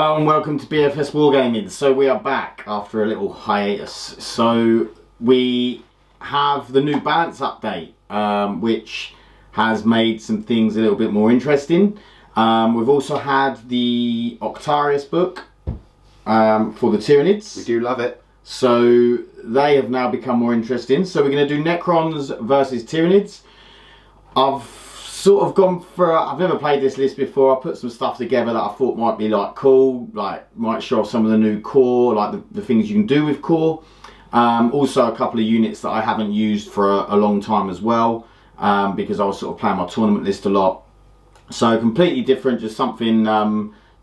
Hello and welcome to BFS Wargaming. So we are back after a little hiatus. So we have the new balance update, which has made some things a little bit more interesting. We've also had the Octarius book for the Tyranids. We do love it. So they have now become more interesting. So we're going to do Necrons versus Tyranids. I've sort of gone for, I've never played this list before. I put some stuff together that I thought might be like cool, like might show off some of the new core, like the things you can do with core. Also a couple of units that I haven't used for a long time as well, because I was sort of playing my tournament list a lot. So completely different, just something,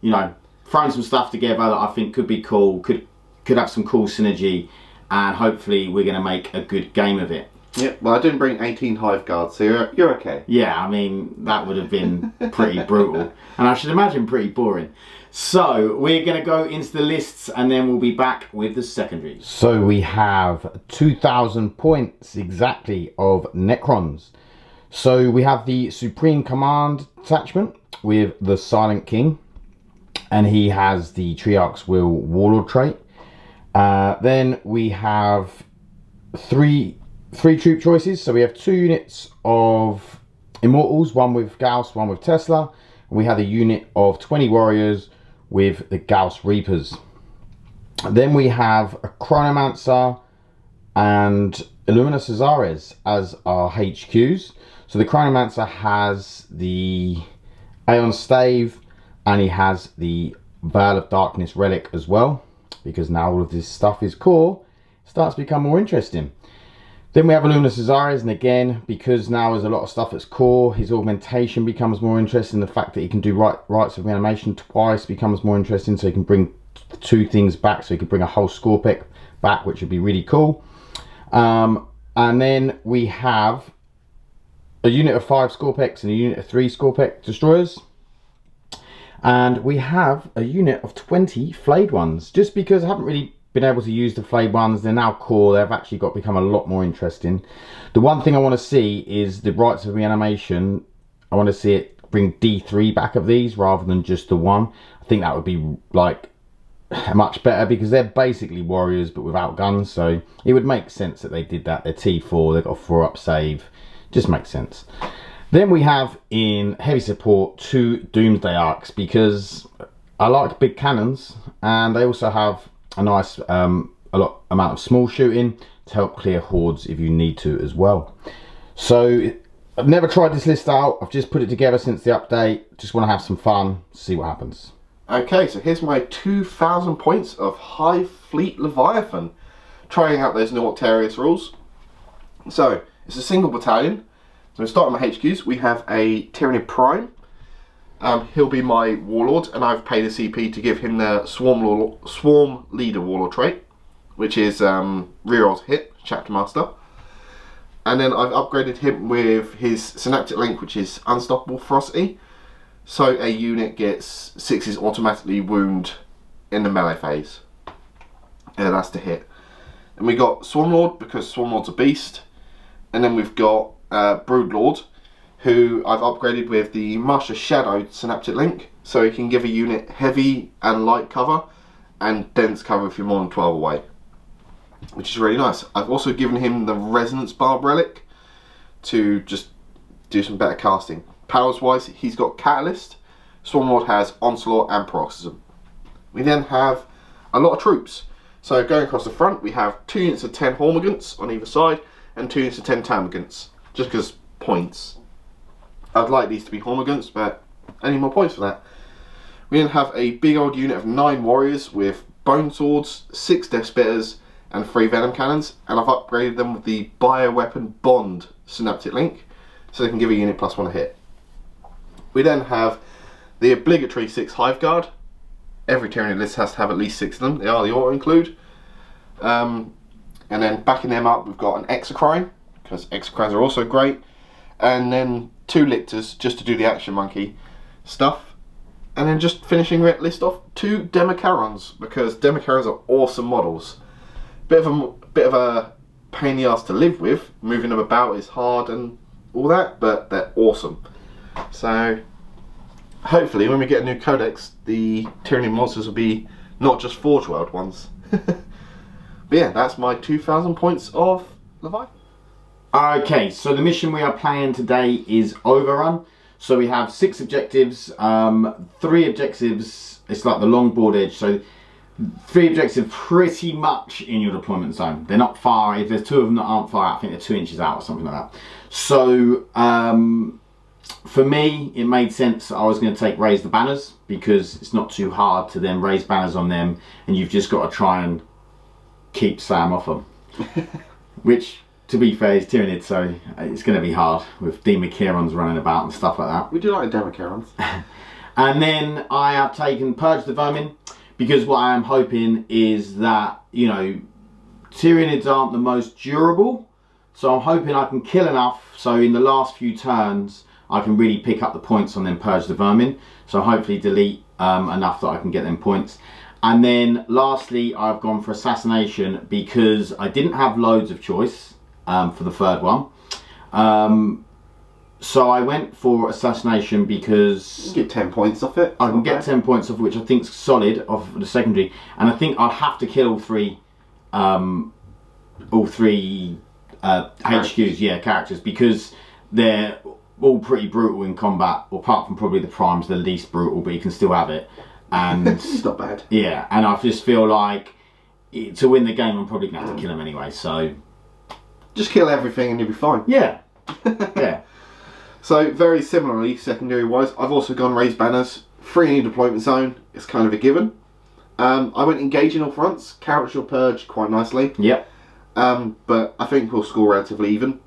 you know, throwing some stuff together that I think could be cool, could have some cool synergy, and hopefully we're going to make a good game of it. Yeah, well, I didn't bring 18 hive guards, so you're okay. Yeah, I mean, that would have been pretty brutal. And I should imagine pretty boring. So, we're going to go into the lists and then we'll be back with the secondaries. So, we have 2,000 points exactly of Necrons. So, we have the Supreme Command Detachment with the Silent King. And he has the Triarch's Will Warlord trait. Then we have three troop choices. So we have 2 units of Immortals, one with Gauss, one with Tesla. And we have a unit of 20 warriors with the Gauss Reapers. Then we have a Chronomancer and Illuminor Szeras as our HQs. So the Chronomancer has the Aeonstave and he has the Veil of Darkness Relic as well. Because now all of this stuff is core, it starts to become more interesting. Then we have Illuminor Szeras, and again, because now there's a lot of stuff that's core, his augmentation becomes more interesting. The fact that he can do rites of reanimation twice becomes more interesting, so he can bring 2 things back. So he could bring a whole Scorpic back, which would be really cool. And then we have a unit of 5 Scorpics and a unit of 3 Scorpic destroyers. And we have a unit of 20 flayed ones, just because I haven't really been able to use the flayed ones. They're now core. They've actually become a lot more interesting. The one thing I want to see is the rites of reanimation. I want to see it bring D3 back of these rather than just the 1. I think that would be like much better, because they're basically warriors but without guns, so it would make sense that they did that. They're T4, they've got a 4-up save, just makes sense. Then we have in heavy support 2 Doomsday Arcs, because I like big cannons, and they also have a nice amount of small shooting to help clear hordes if you need to as well. So I've never tried this list out. I've just put it together since the update. Just want to have some fun, see what happens. Okay, so here's my 2,000 points of Hive Fleet Leviathan, trying out those new Octarius rules. So it's a single battalion. So starting my HQs, we have a Tyranid Prime. He'll be my Warlord, and I've paid a CP to give him the Swarm Leader Warlord trait, which is reroll to hit, Chapter Master. And then I've upgraded him with his Synaptic Link, which is Unstoppable Ferocity. So a unit gets 6's automatically wound in the melee phase. And that's to hit. And we got Swarmlord, because Swarmlord's a beast. And then we've got Broodlord, who I've upgraded with the Master Shadow Synaptic Link, so he can give a unit heavy and light cover and dense cover if you're more than 12 away, which is really nice. I've also given him the Resonance Barb Relic to just do some better casting. Powers wise, he's got Catalyst, Swarmlord has Onslaught and Paroxysm. We then have a lot of troops. So going across the front, we have 2 units of 10 Hormigants on either side and 2 units of 10 Termagants, just because points. I'd like these to be Hormigants, but I need more points for that. We then have a big old unit of 9 warriors with Bone Swords, 6 Death Spitters, and 3 Venom Cannons, and I've upgraded them with the Bioweapon Bond Synaptic Link, so they can give a unit +1 a hit. We then have the obligatory 6 Hive Guard. Every Tyranid list has to have at least 6 of them. They are the auto-include. And then backing them up, we've got an Exocrine, because Exocrines are also great. And then 2 Lictors, just to do the Action Monkey stuff. And then just finishing that list off, 2 Democarons, because Democarons are awesome models. Bit of a pain in the ass to live with. Moving them about is hard and all that, but they're awesome. So hopefully when we get a new codex, the Tyranid monsters will be not just Forge World ones. But yeah, that's my 2,000 points of Leviathan. Okay, so the mission we are playing today is Overrun. So we have 6 objectives, 3 objectives, it's like the long board edge, so 3 objectives pretty much in your deployment zone. They're not far. If there's 2 of them that aren't far out, I think they're 2 inches out or something like that. So for me, it made sense I was going to take Raise the Banners, because it's not too hard to then raise banners on them, and you've just got to try and keep Sam off them. Which, to be fair, is Tyranid, so it's going to be hard with Democherons running about and stuff like that. We do like Democherons. And then I have taken Purge the Vermin, because what I am hoping is that, you know, Tyranids aren't the most durable, so I'm hoping I can kill enough so in the last few turns I can really pick up the points on them Purge the Vermin, so hopefully delete enough that I can get them points. And then lastly, I've gone for Assassination because I didn't have loads of choice for the third one. So I went for Assassination because... You get 10 points off it. I can get 10 points off, which I think is solid off the secondary. And I think I'll have to kill all three HQs, yeah, characters, because they're all pretty brutal in combat, well, apart from probably the Prime's the least brutal, but you can still have it. And it's not bad. Yeah, and I just feel like to win the game, I'm probably going to have to kill them anyway, so... Just kill everything and you'll be fine. Yeah, yeah. So, very similarly, secondary-wise, I've also gone Raise Banners. 3 in your deployment zone, it's kind of a given. I went Engage in all fronts, character Purge quite nicely. Yep. But I think we'll score relatively even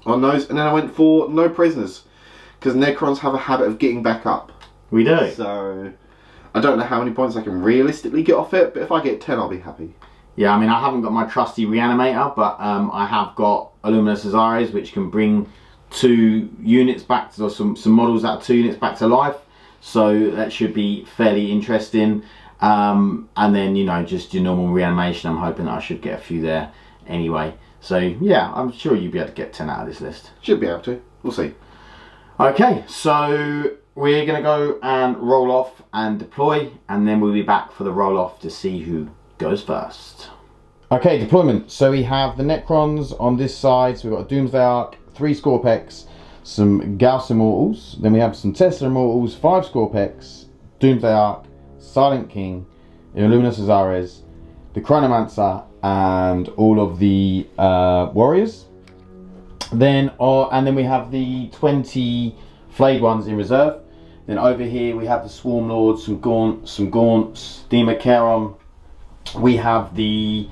on those. And then I went for No Prisoners, because Necrons have a habit of getting back up. We do. So, I don't know how many points I can realistically get off it, but if I get 10, I'll be happy. Yeah, I mean, I haven't got my trusty Reanimator, but I have got Illuminor Szeras, which can bring 2 units back to, or some models out of 2 units back to life. So that should be fairly interesting. And then, you know, just your normal reanimation. I'm hoping that I should get a few there anyway. So yeah, I'm sure you'll be able to get 10 out of this list. Should be able to. We'll see. Okay, so we're going to go and roll off and deploy, and then we'll be back for the roll off to see who goes first. Okay, deployment. So we have the Necrons on this side. So we've got a Doomsday Ark, 3 Scorpex, some Gauss Immortals. Then we have some Tesla Immortals, 5 Scorpex, Doomsday Ark, Silent King, Illuminor Szeras, the Chronomancer, and all of the warriors. Then, and then we have the 20 flayed ones in reserve. Then over here we have the Swarm Lords, some Gaunts, Democheron. We have the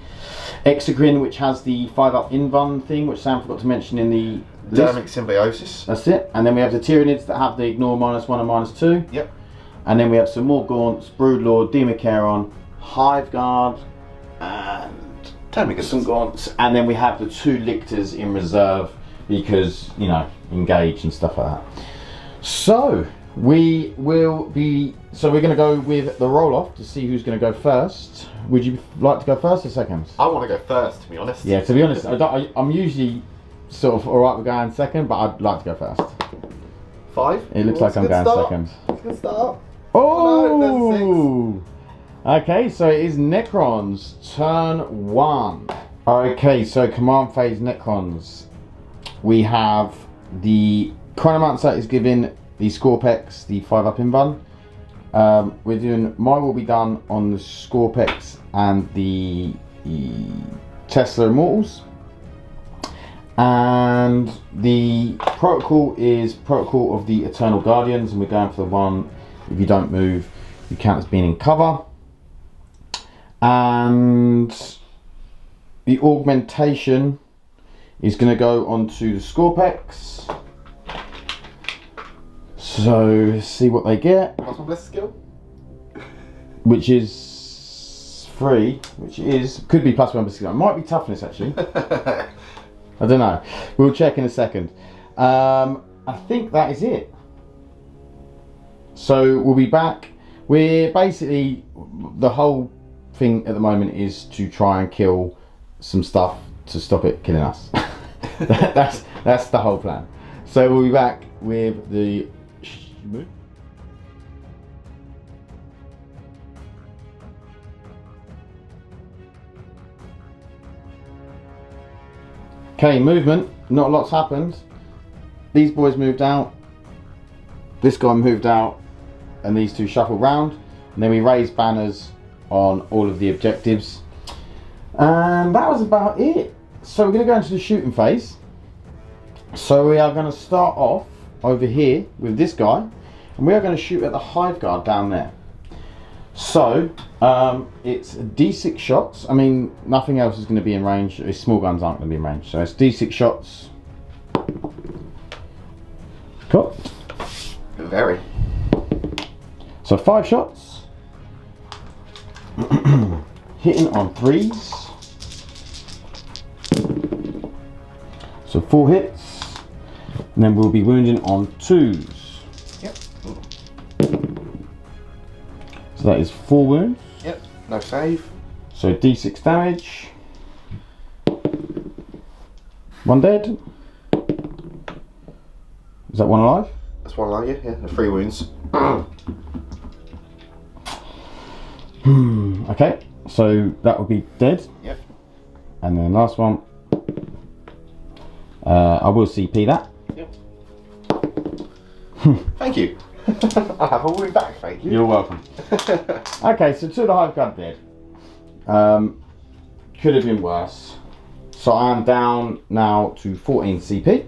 Exocrine, which has the 5-up invuln thing, which Sam forgot to mention in the Dynamic Symbiosis. That's it. And then we have the Tyranids that have the Ignore -1 and -2. Yep. And then we have some more Gaunts, Broodlord, Democheron, Hiveguard, and some Gaunts. And then we have the 2 Lictors in reserve because, you know, engage and stuff like that. So we're going to go with the roll off to see who's going to go first. Would you like to go first or second? I want to go first, to be honest. Yeah, to be honest, I'm usually sort of alright with going second, but I'd like to go first. 5? It looks like I'm going second. Good start. Oh! Okay, so it is Necrons, turn 1. Okay, so command phase Necrons. We have the Chronomancer is giving the Scorpex the 5-up invuln. We're doing My Will Be Done on the Scorpex and the Tesla Immortals. And the protocol is Protocol of the Eternal Guardians, and we're going for the one, if you don't move, you count as being in cover. And the augmentation is going to go onto the Scorpex. So let's see what they get. What's my blessed skill? Which is 3, which is could be +1 skill. It might be toughness actually. I don't know. We'll check in a second. I think that is it. So we'll be back. We're basically, the whole thing at the moment is to try and kill some stuff to stop it killing us. that's the whole plan. So we'll be back with the Okay, movement. Not a lot's happened. These boys moved out. This guy moved out. And these two shuffled round. And then we raised banners on all of the objectives. And that was about it. So we're going to go into the shooting phase. So we are going to start off over here with this guy. And we are going to shoot at the hive guard down there. So, it's D6 shots. I mean, nothing else is going to be in range. Small guns aren't going to be in range. So it's D6 shots. Cool. Very. So 5 shots. Hitting on 3s. So 4 hits. And then we'll be wounding on 2s. Yep. So that is 4 wounds. Yep. No save. So D6 damage. 1 dead. Is that 1 alive? That's 1 alive, yeah. 3 wounds. Okay, so that would be dead. Yep. And then last one. I will CP that. Yep. Thank you. I'll have a wound back, thank you. You're welcome. Okay, so 2 of the hive guard dead. Could have been worse. So I am down now to 14 CP.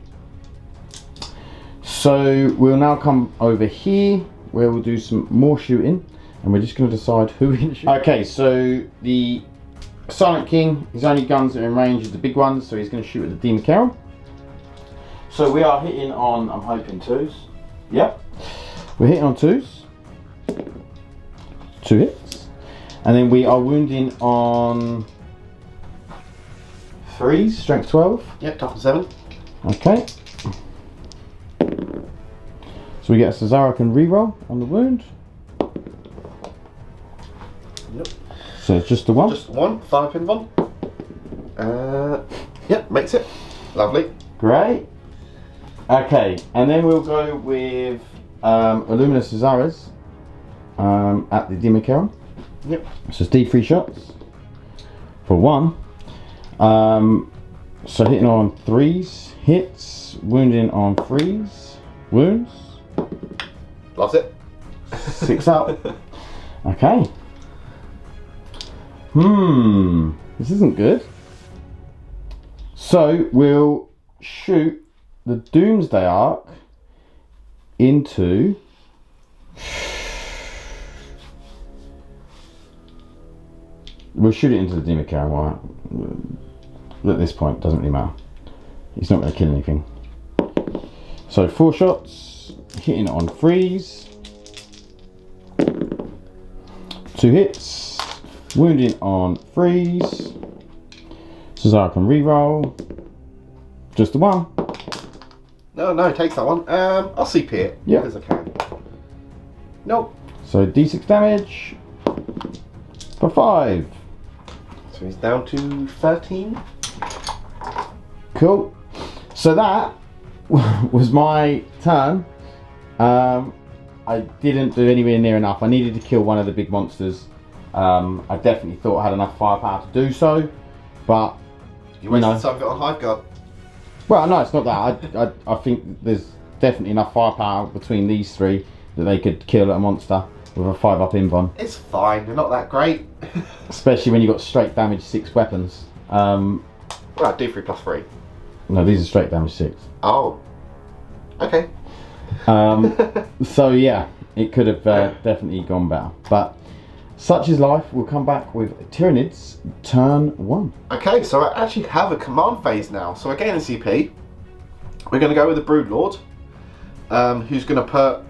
So we'll now come over here where we'll do some more shooting. And we're just going to decide who we can shoot. Okay, so the Silent King, his only guns that are in range is the big ones, so he's going to shoot at the Demon Carol. So we are hitting on, I'm hoping 2s. Yep. We're hitting on 2s. 2 hits. And then we are wounding on 3s, strength 12. Yep, toughness 7. Okay. So we get a Szarekhan reroll on the wound. Yep. So it's just the 1? Just 1, 5 pin 1. Yep, makes it. Lovely. Great. Okay, and then we'll go with Illuminor Szeras at the Demon Carol. Yep. So it's D3 shots for 1. So hitting on 3s, hits, wounding on 3s, wounds. Lost it. 6 up. Okay. This isn't good. So we'll shoot the Doomsday Arc into we'll shoot it into the Demon Carol. At this point, doesn't really matter. He's not going to kill anything. So 4 shots, hitting on 3s, 2 hits, wounding on 3s. Szarekhan reroll. Just the 1. No, takes that one. I'll CP it. Yeah. As I can. Nope. So D6 damage for 5. So he's down to 13. Cool. So that was my turn. I didn't do anywhere near enough. I needed to kill one of the big monsters. I definitely thought I had enough firepower to do so, but You wasted some of it on Hive Guard. Well, no, it's not that. I think there's definitely enough firepower between these 3 that they could kill a monster with a 5-up invuln. It's fine. They're not that great. Especially when you've got straight damage 6 weapons. Well, D3 plus 3. No, these are straight damage 6. Oh. Okay. So yeah, it could have definitely gone better. But such is life. We'll come back with Tyranids turn 1. Okay, so I actually have a command phase now. So again in CP, we're going to go with the Broodlord, who's going to put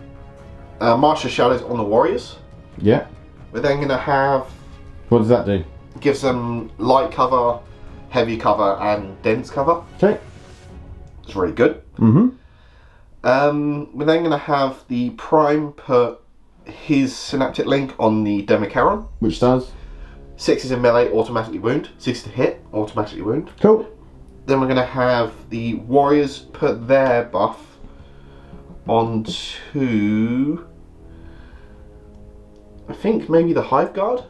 Master Shadows on the Warriors. Yeah. We're then going to have... What does that do? Gives them light cover, heavy cover, and dense cover. Okay. It's really good. Mm-hmm. We're then going to have the Prime put his Synaptic Link on the Demicaron. Which does? 6 is in melee, automatically wound. 6 to hit, automatically wound. Cool. Then we're going to have the Warriors put their buff onto... I think maybe the Hive Guard.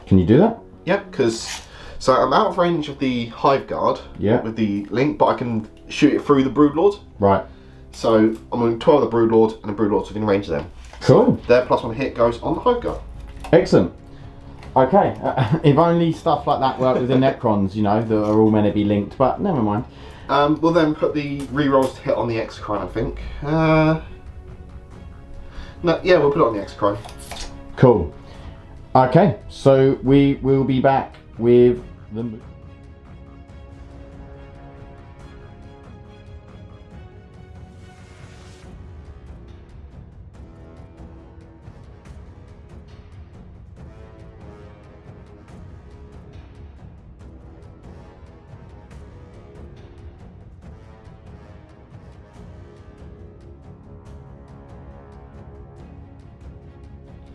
Can you do that? Yep, because So I'm out of range of the Hive Guard with the link, but I can shoot it through the Broodlord. Right. So I'm on 12 of the Broodlord, and the Broodlord's within range of them. Cool. So their +1 hit goes on the Hive Guard. Excellent. Okay, if only stuff like that worked with the Necrons, you know, that are all meant to be linked, but never mind. We'll then put the rerolls to hit on the Exocrine, I think. No, yeah, we'll put it on the Exocrine. Cool. Okay, so we will be back with the...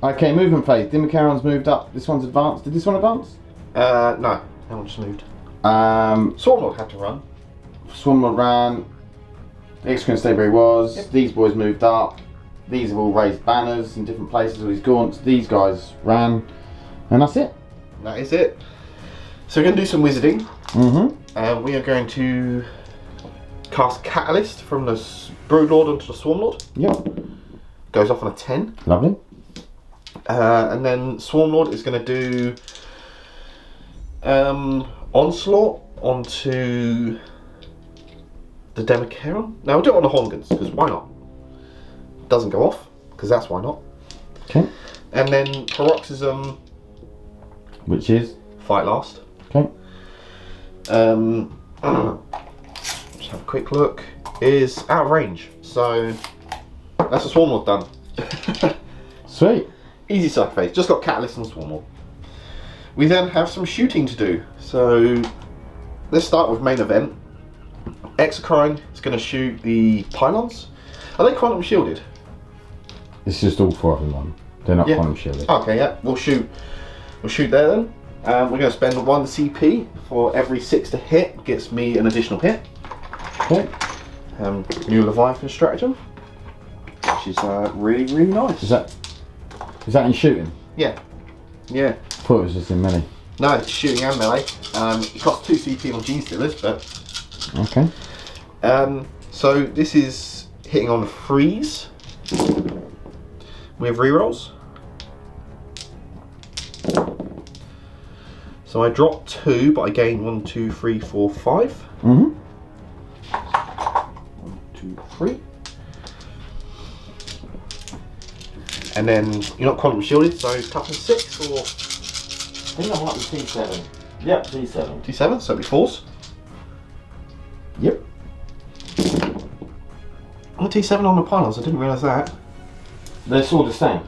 Okay, movement phase. Necrons moved up. This one's advanced. Did this one advance? No, that one just moved. Swarmlord had to run. Swarmlord ran. Exocrine stayed where he was. Yep. These boys moved up. These have all raised banners in different places with these gaunts. These guys ran. And that's it. That is it. So we're going to do some wizarding. Mm-hmm. We are going to cast Catalyst from the Broodlord onto the Swarmlord. Yep. Goes off on a 10. Lovely. And then Swarmlord is going to do Onslaught onto the Necron. Now we'll do it on the Horngans, because why not? Doesn't go off, because that's why not. Okay. And then Paroxysm, which is? Fight last. Okay. Just have a quick look. Is out of range, so that's a Swarmlord done. Sweet. Easy side phase, just got Catalyst and Swarmlord. We then have some shooting to do. So let's start with main event. Exocrine is going to shoot the pylons. Are they quantum shielded? It's just all 4 of them on. They're not quantum shielded. Okay, yeah. We'll shoot there then. We're going to spend 1 CP for every 6 to hit. Gets me an additional hit. Okay. New Leviathan stratagem, which is really, really nice. Is that in shooting? Yeah. Yeah. I thought it was just in melee. No, it's shooting and melee. It costs 2 CP on Gene Stealers, but... Okay. So this is hitting on freeze. We have rerolls. So I drop 2, but I gain 1, 2, 3, 4, 5. Mm-hmm. 1, 2, 3. And then you're not quantum shielded, so toughness 6 or... I think I might be T7. Yep, T7. T7, so it'll be 4s. Yep. Oh, T7 on the pylons, I didn't realise that. They're all the same.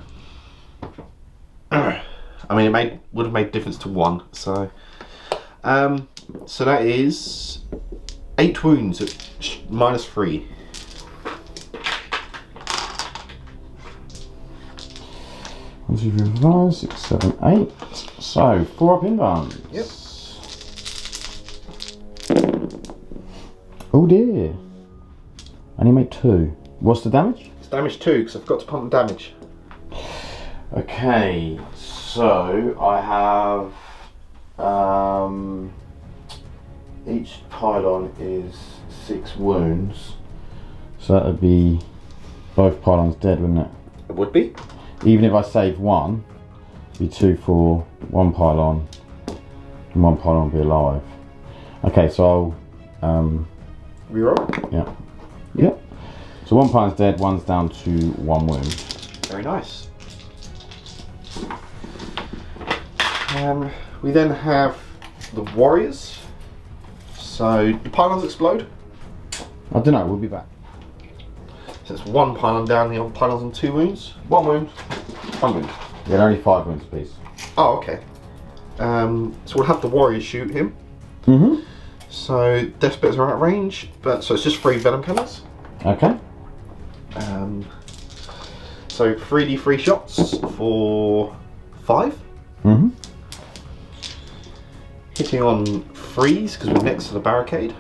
I mean, it would have made a difference to 1, so... so that is 8 wounds at -3. 1, 2, 3, 4, 5, 6, 7, 8. So 4 up inbounds. Yep. Oh dear. Only make 2. What's the damage? It's damage 2 because I've got to pump the damage. Okay, so I have each pylon is 6 wounds. So that would be both pylons dead, wouldn't it? It would be. Even if I save 1, it'd be 2 for 1 pylon, and 1 pylon will be alive. Okay, so I'll reroll. Yeah. Yep. So 1 pylon's dead, 1's down to 1 wound. Very nice. We then have the warriors. So the pylons explode. I don't know. We'll be back. So it's 1 pylon down, the other pylon's on 2 wounds. 1 wound. 1 wound. Yeah, only 5 wounds, please. Oh, okay. So we'll have the warriors shoot him. Mm-hmm. So death spitters are out of range, but so it's just 3 venom cannons. Okay. So 3d3 shots for 5. Mm-hmm. Hitting on freeze because we're next to the barricade.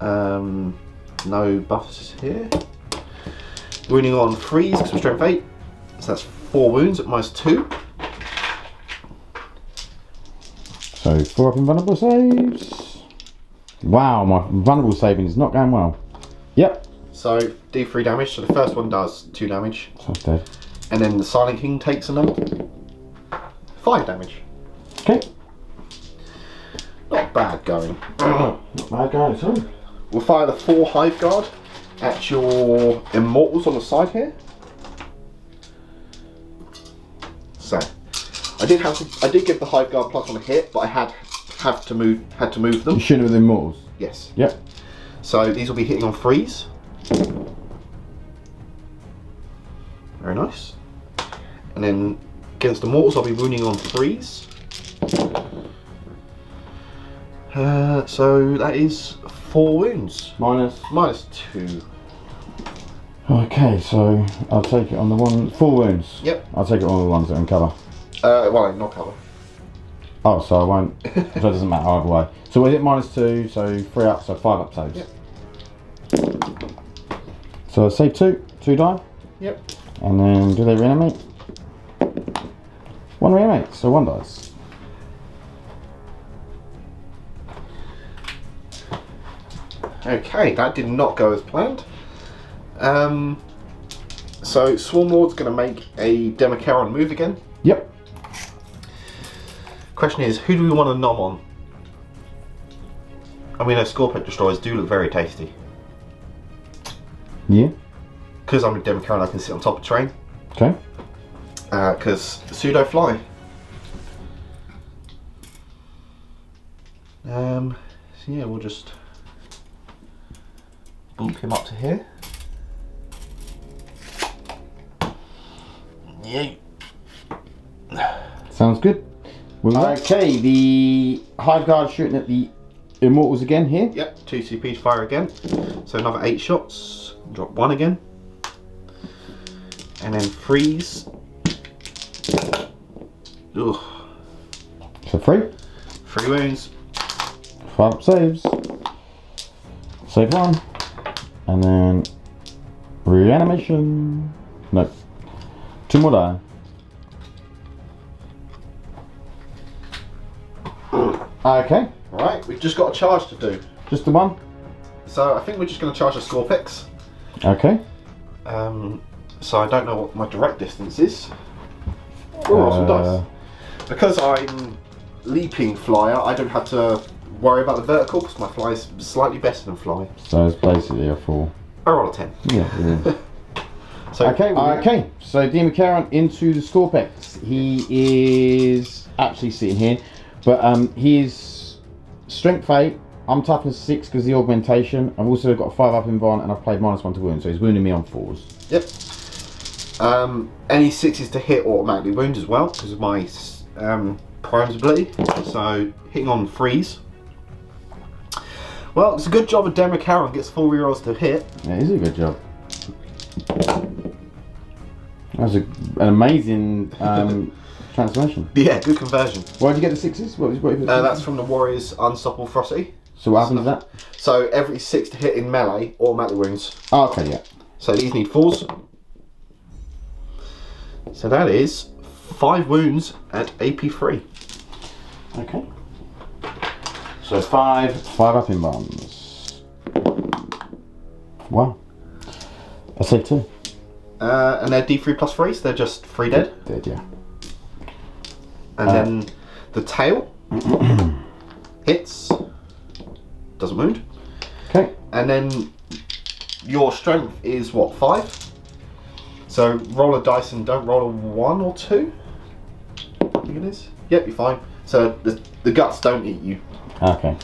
No buffs here. Wounding on freeze because we're strength 8. So that's 4 wounds at -2. So 4 up in vulnerable saves. Wow, my vulnerable saving is not going well. Yep. So D3 damage. So the first one does 2 damage. So it's dead. And then the Silent King takes another 5 damage. Okay. Not bad going. Not bad going at all. We'll fire the 4 Hive Guard at your Immortals on the side here. So I did give the Hive Guard plus on a hit, but I had to move them. You shouldn't have the Immortals. Yes. Yep. So these will be hitting on 3s. Very nice. And then against the Mortals I'll be wounding on 3s. So that is 4 wounds. Minus 2. Okay, so I'll take it on the 4 wounds. Yep. I'll take it on the ones that are in cover. Well, not cover. Oh, so I won't. So it doesn't matter either way. So we hit -2, so 3 up, so 5 up saves. Yep. So I save 2 die. Yep. And then do they reanimate? 1 reanimate, so 1 dies. Okay, that did not go as planned. So Swarm Lord's going to make a Demacaron move again. Yep. Question is, who do we want to nom on? I mean, those Scorpion Destroyers do look very tasty. Yeah. Because I'm a Demacaron, I can sit on top of train. Okay. Because pseudo fly. So yeah, we'll just bump him up to here. Yay. Sounds good. Okay, the Hive Guard shooting at the Immortals again here. Yep, 2 CP to fire again. So another 8 shots. Drop 1 again. And then freeze. Ugh. So 3. 3 wounds. 5 up saves. Save 1. And then reanimation. No. 2 more die. Okay. Right, we've just got a charge to do. Just the 1? So I think we're just going to charge the Scorpix. Okay. So I don't know what my direct distance is. Oh, awesome dice. Because I'm leaping flyer, I don't have to worry about the vertical because my fly is slightly better than fly. So it's basically a 4. I roll a 10. Yeah. So okay. So Demacaron into the Scorpex. He is actually sitting here, but he is strength 8. I'm toughness 6 because of the augmentation. I've also got a 5 up in Von and I've played -1 to wound, so he's wounding me on 4s. Yep. Any 6s to hit automatically wound as well because of my Prime's ability. So hitting on 3s. Well, it's a good job a Demacaron gets 4 rerolls to hit. Yeah, it is a good job. That was an amazing transformation. Yeah, good conversion. Why did you get the 6s? That's from the Warrior's Unstoppable Ferocity. So what happens to that? So every 6 to hit in melee automatically wounds. Oh, okay, yeah. So these need 4s. So that is 5 wounds at AP3. Okay. So 5 up in bombs. Wow. I saved 2. And they're D3 plus 3, so they're just 3 dead. Dead, yeah. And then the tail hits, doesn't wound. Okay. And then your strength is what, 5? So roll a dice and don't roll a 1 or 2. I think it is. Yep, you're fine. So the guts don't eat you. Okay.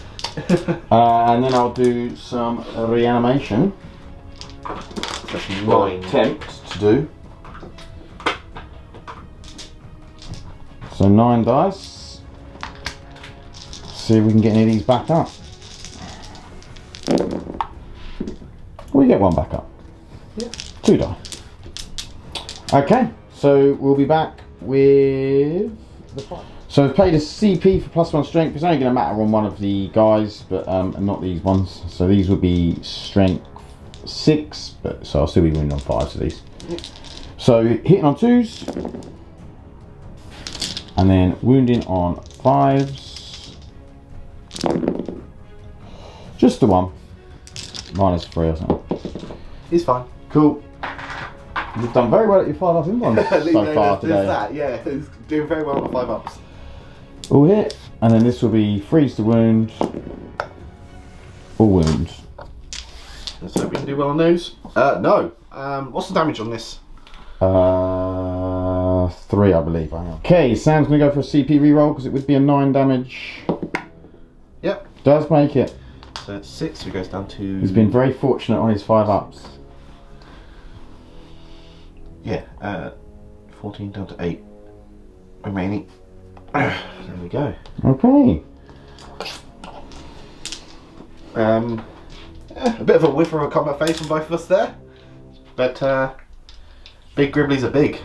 And then I'll do some reanimation. That's Well, 9. attempt to do. So 9 dice. See if we can get any of these back up. We get 1 back up. Yeah. 2 die. Okay, so we'll be back with the 5. So I've played a CP for +1 strength. It's only going to matter on one of the guys, but not these ones. So these would be strength 6, but so I'll still be wounding on 5 of these. Yep. So hitting on 2s, and then wounding on 5s. Just the one. -3 or something. He's fine. Cool. You've done very well at your 5-up in ones so far today. That, yeah, he's doing very well on the 5-ups. All hit, and then this will be freeze to wound. All wounds. Let's hope we can do well on those. No. What's the damage on this? 3, I believe. Okay, Sam's going to go for a CP reroll because it would be a 9 damage. Yep. Does make it. So it's 6, so it goes down to... He's been very fortunate on his 5-ups. Yeah, 14 down to 8 remaining. There we go. Okay. A bit of a whiff of a combat face from both of us there, but big Gribblies are big.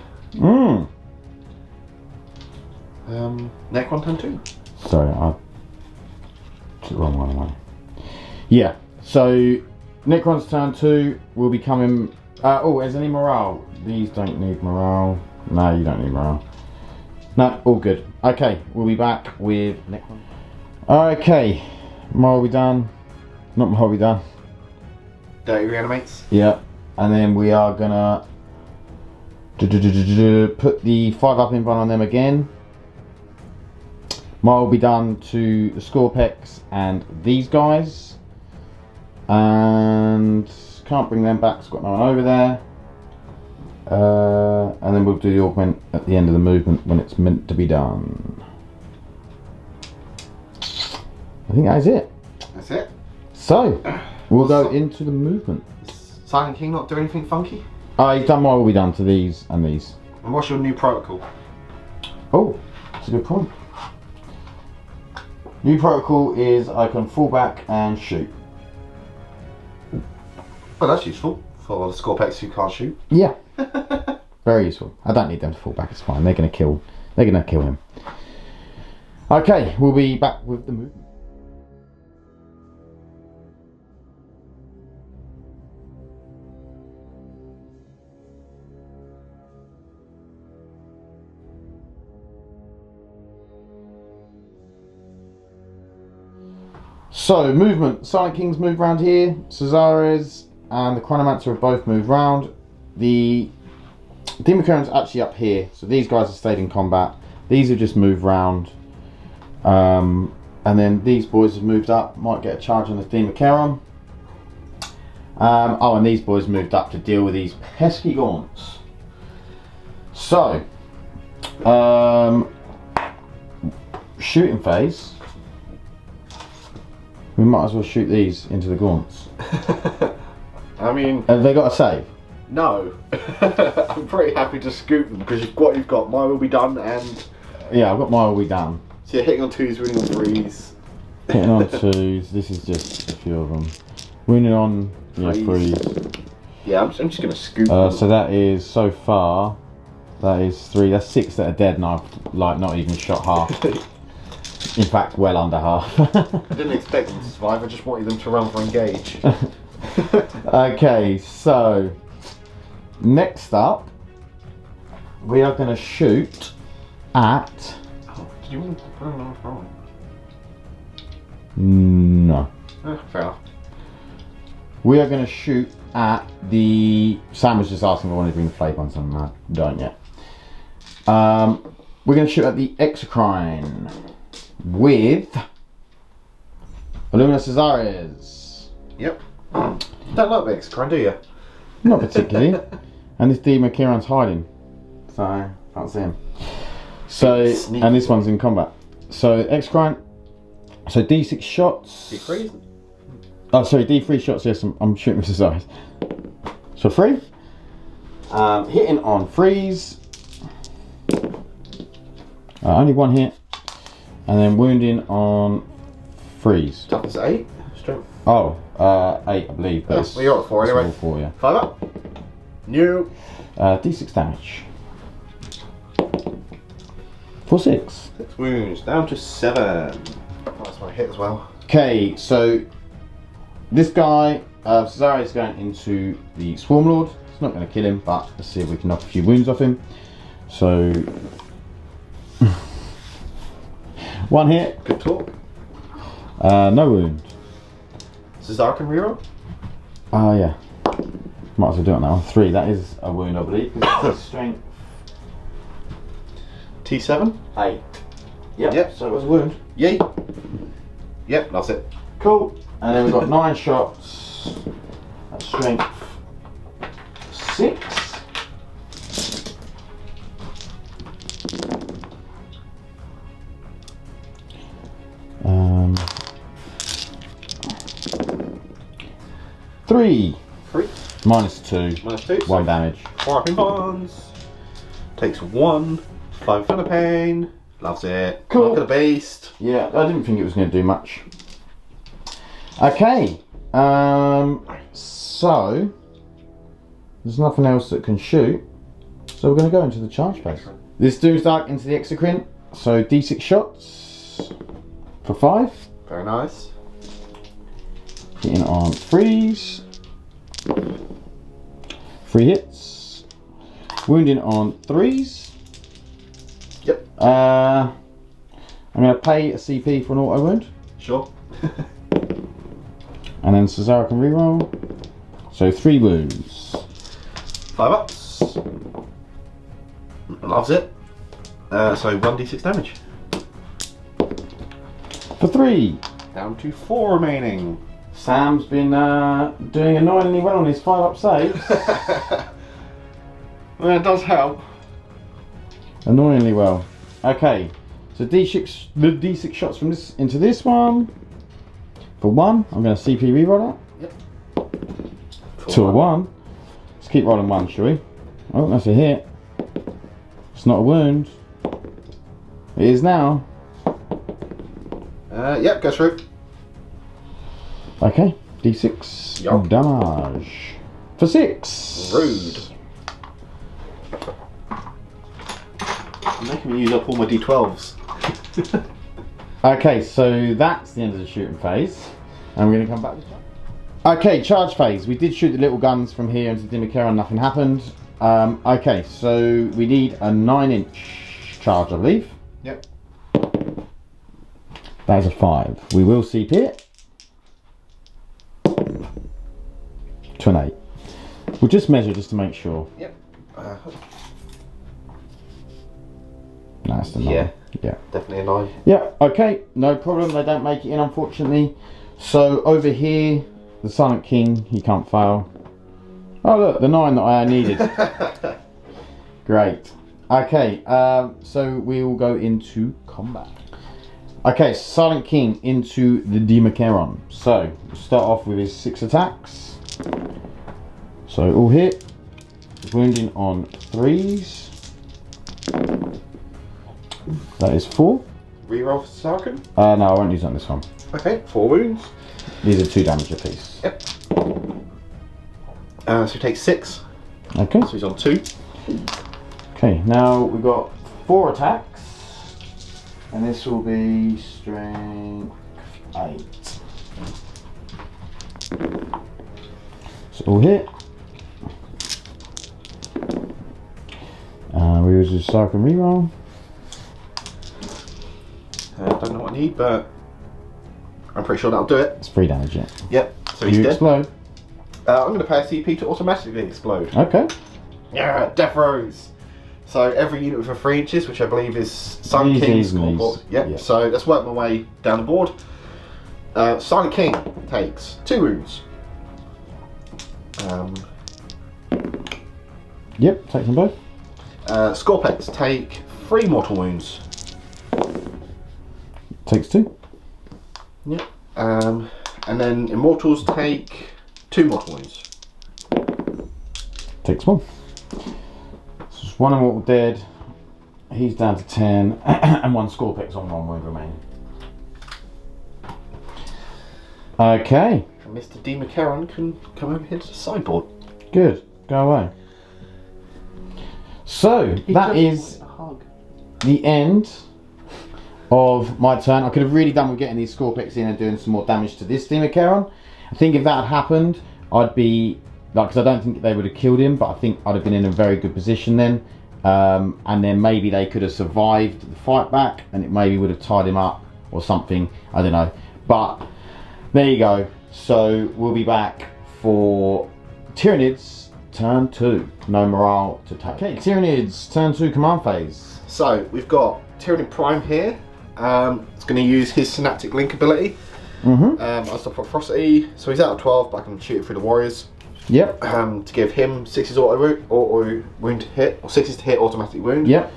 Necron turn 2. Sorry, I took the wrong one away. Yeah, so Necron's turn 2 will be coming. Oh, is any morale? These don't need morale. No, you don't need morale. No, all good. Okay, we'll be back with Necron. Okay, morale we done. Not morale we done. Dirty reanimates. Yeah, and then we are gonna put the 5-up invuln on them again. Morale will be done to the Scorpex and these guys. And can't bring them back, it's got no one over there. And then we'll do the augment at the end of the movement when it's meant to be done. I think that is it. That's it. So, we'll go into the movement. Silent King not do anything funky? He's done what will be done to these and these. And what's your new protocol? Oh, that's a good point. New protocol is I can fall back and shoot. Well, that's useful for the Scorpex who can't shoot. Yeah. Very useful. I don't need them to fall back, it's fine. They're gonna kill him. Okay, we'll be back with the movement. So, movement. Silent King's moved round here. Szeras and the Chronomancer have both moved round. The Demon's actually up here. So these guys have stayed in combat. These have just moved round. And then these boys have moved up. Might get a charge on the Demon. Oh, and these boys moved up to deal with these pesky gaunts. So, shooting phase. We might as well shoot these into the gaunts. I mean... Have they got a save? No. I'm pretty happy to scoop them because you've got my will be done and... Yeah, I've got my will be done. So you're hitting on 2s, winning on 3s. Hitting on 2s, this is just a few of them. Winning on 3s. Yeah, I'm just going to scoop them. So that is, so far, that is 3, that's 6 that are dead and I've like not even shot half. In fact, well under half. I didn't expect them to survive, I just wanted them to run for engage. Okay, so next up we are going to shoot at... Oh, did you want to put them on? No. Fair enough. We are going to shoot at the... Sam was just asking if I wanted to bring the flag ones on. I don't yet. We're going to shoot at the Exocrine with Illuminor Szeras. Yep. Don't like the Exocrine, do you? Not particularly. And this Demon Kieran's hiding, so I can't see him. So, Sneaky. and this one's in combat. So Exocrine. So D6 shots. D3? Oh, sorry, D3 shots. Yes, I'm shooting with Szeras. So 3. Hitting on freeze. Only 1 hit. And then wounding on freeze. Toughness 8. Strength. Oh, 8 I believe. But Well, you're at 4 anyway. 4, yeah. 5 up. New. D6 damage. For 6. 6 wounds. Down to 7. That's my hit as well. Okay, so this guy, Szeras is going into the Swarm Lord. It's not going to kill him, but let's see if we can knock a few wounds off him. So, 1 hit. Good talk. No wound. Szarekhan reroll. Oh yeah. Might as well do it now. 3, that is a wound I believe. It's strength T7. 8. Yep. Yep. So it was a wound. Yay. Yep, that's it. Cool. And then we've got 9 shots. That's strength 6. Three. Minus 2. Minus 2. 1 damage. Sparking Bonds. Takes 1. 5 Thunder Pain. Loves it. Cool. Look at the beast. Yeah, I didn't think it was going to do much. Okay. So there's nothing else that can shoot. So we're going to go into the charge phase. This Doomsdark into the Exocrine. So D6 shots for 5. Very nice. Hitting on 3s. 3 hits. Wounding on 3s. Yep. I'm going to pay a CP for an auto wound. Sure. And then Szarekhan reroll. So 3 wounds. 5 ups. Loves it. So 1d6 damage. For 3. Down to 4 remaining. Sam's been doing annoyingly well on his 5-up saves. Well, it does help. Annoyingly well. Okay, so D6, the D6 shots from this into this one. For 1, I'm going to CP reroll that. Yep. To a 1. Let's keep rolling 1, shall we? Oh, that's a hit. It's not a wound. It is now. Yep, go through. Okay, D6 Yup. damage. For 6. Rude. You're making me use up all my d12s. Okay, so that's the end of the shooting phase. And we're going to come back to charge. Okay, charge phase. We did shoot the little guns from here into Dimikera and nothing happened. Okay, so we need a 9-inch charge, I believe. Yep. That is a 5. We will CP it. To an 8. We'll just measure just to make sure. Yep. Nice to know. Yeah. Yeah. Definitely a 9. Yeah, okay, no problem. They don't make it in, unfortunately. So over here, the Silent King, he can't fail. Oh look, the 9 that I needed. Great. Okay, so we will go into combat. Okay, Silent King into the Dimikera. So we'll start off with his 6 attacks. So all hit, wounding on 3s. That is 4. Reroll for Szarekhan. No, I won't use it on this one. Okay, 4 wounds. These are 2 damage apiece. Yep. So he takes 6. Okay. So he's on 2. Okay, now we've got 4 attacks. And this will be strength 8. So all hit. We use the Szarekhan reroll. Don't know what I need, but I'm pretty sure that'll do it. It's 3 damage, yeah. Yep. So he's You dead. explode. I'm going to pay a CP to automatically explode. Okay. Yeah, death throws. So every unit within 3 inches, which I believe is Silent These, King's these, scoreboard. these. Yep. Yeah. So let's work my way down the board. Silent King takes 2 wounds. Yep, take them both. Scorpex take 3 mortal wounds. Takes 2. Yep. And then Immortals take 2 mortal wounds. Takes 1. So just 1 Immortal dead. He's down to 10. And 1 Scorpex on 1 wound remaining. Okay. And Mr. Dimikera can come over here to the sideboard. Good. Go away. So, that is A hug. the end of my turn. I could have really done with getting these Scorpex in and doing some more damage to this Dimikera. I think if that had happened, I'd be, like, because I don't think they would have killed him, but I think I'd have been in a very good position then. And then maybe they could have survived the fight back and it maybe would have tied him up or something. I don't know. But there you go. So we'll be back for Tyranids turn 2. No morale to take. Okay, Tyranids turn 2 command phase. So we've got Tyranid Prime here. It's going to use his Synaptic Link ability. Unstoppable Ferocity. So he's out of 12, but I can shoot it through the warriors. Yep. To give him 6's auto wound to hit, or 6's to hit automatic wound. Yep.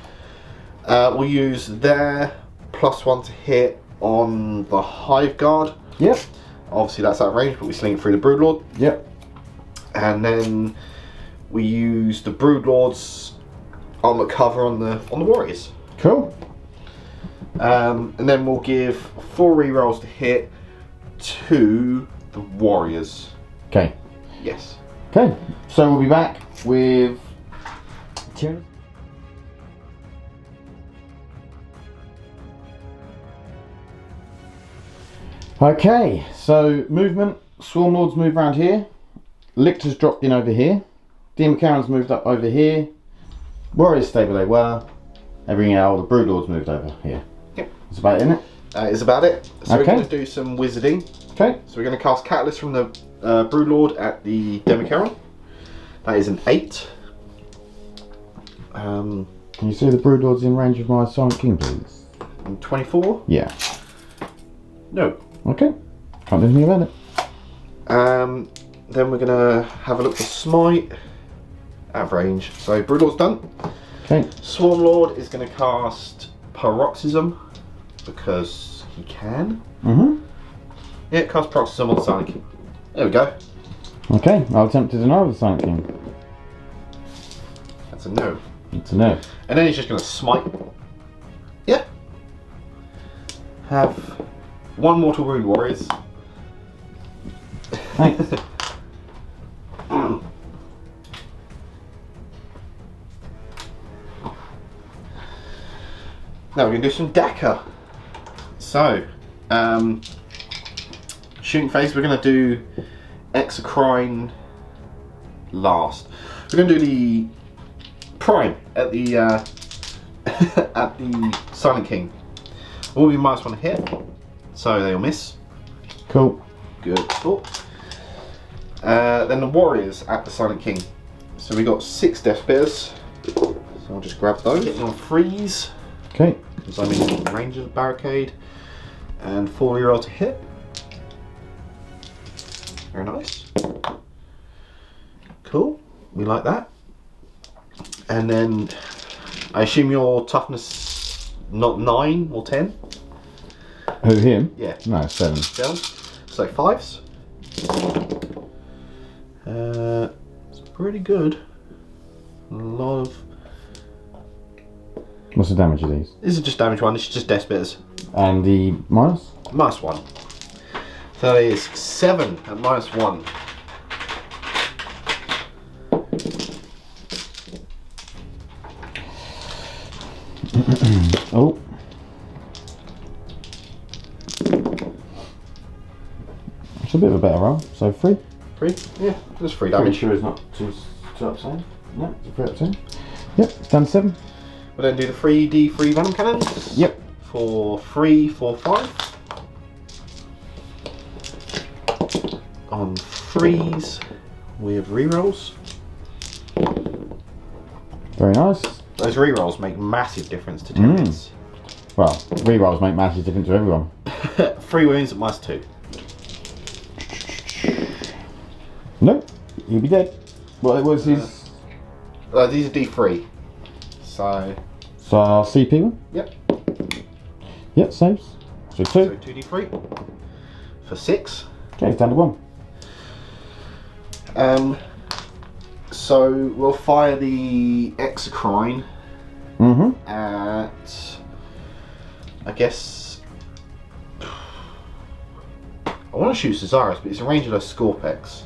We'll use their +1 to hit on the Hive Guard. Yep. Obviously that's out of range, but we sling it through the Broodlord. Yep. And then we use the Broodlord's armor cover on the warriors. Cool. And then we'll give 4 rerolls to hit to the warriors. Okay. Yes. Okay. So we'll be back with Tyranids. Okay, so movement. Swarm Lords move around here. Lictors dropped in over here. Demon Karen's moved up over here. Warriors stay where they were. Everything else, the Brood Lords moved over here. Yep. That's about it, isn't it? That is about it. So Okay. we're going to do some wizarding. Okay. So we're going to cast Catalyst from the Broodlord at the Demon Karen. That is an 8. Can you see the Brood Lords in range of my Silent King, please? 24? Yeah. No. Okay. Can't do anything about it. Then we're going to have a look for Smite. Out of range. So Broodlord's done. Okay. Swarm Lord is going to cast Paroxysm because he can. Yeah, cast Paroxysm on the Silent King. There we go. Okay, I'll attempt to deny the Silent King. That's a no. It's a no. And then he's just going to smite. Yeah. Have 1 mortal wound, warriors. Thanks. Now we're going to do some Dakka. So, shooting phase, we're going to do Exocrine last. We're going to do the Prime at the at the Silent King. All be -1 to hit, so they'll miss. Cool. Good. Cool. Then the Warriors at the Silent King. So we got 6 Death Spears. So I'll just grab those. Hitting on freeze. Okay. Because I'm in range of the barricade. And 4 reroll to hit. Very nice. Cool. We like that. And then I assume your toughness not 9 or 10? Who, him? Yeah. No, 7. 7. So 5s. It's pretty good. A lot of. What's the damage of these? This is just damage 1. This is just death spears. And the minus? -1. So that is 7 at -1. Oh. It's a bit of a better roll. So 3. 3? Yeah, just 3 Damage damage. sure is not too upsetting. No, it's a 3 upsetting. Yep, it's done 7. We'll then do the 3d3 venom cannons. Yep. For 3, 4, 5. On 3s with rerolls. Very nice. Those rerolls make massive difference to Tyranids. Well, rerolls make massive difference to everyone. 3 wounds at -2. Nope, he'll be dead. What was his? These are D3. So. So our CP one? Yep. Yep, saves. So 2. So 2d3 for 6. Okay, it's down to 1. So we'll fire the Exocrine at, I guess, I want to shoot Cesaris, but it's in range of those Scorpex.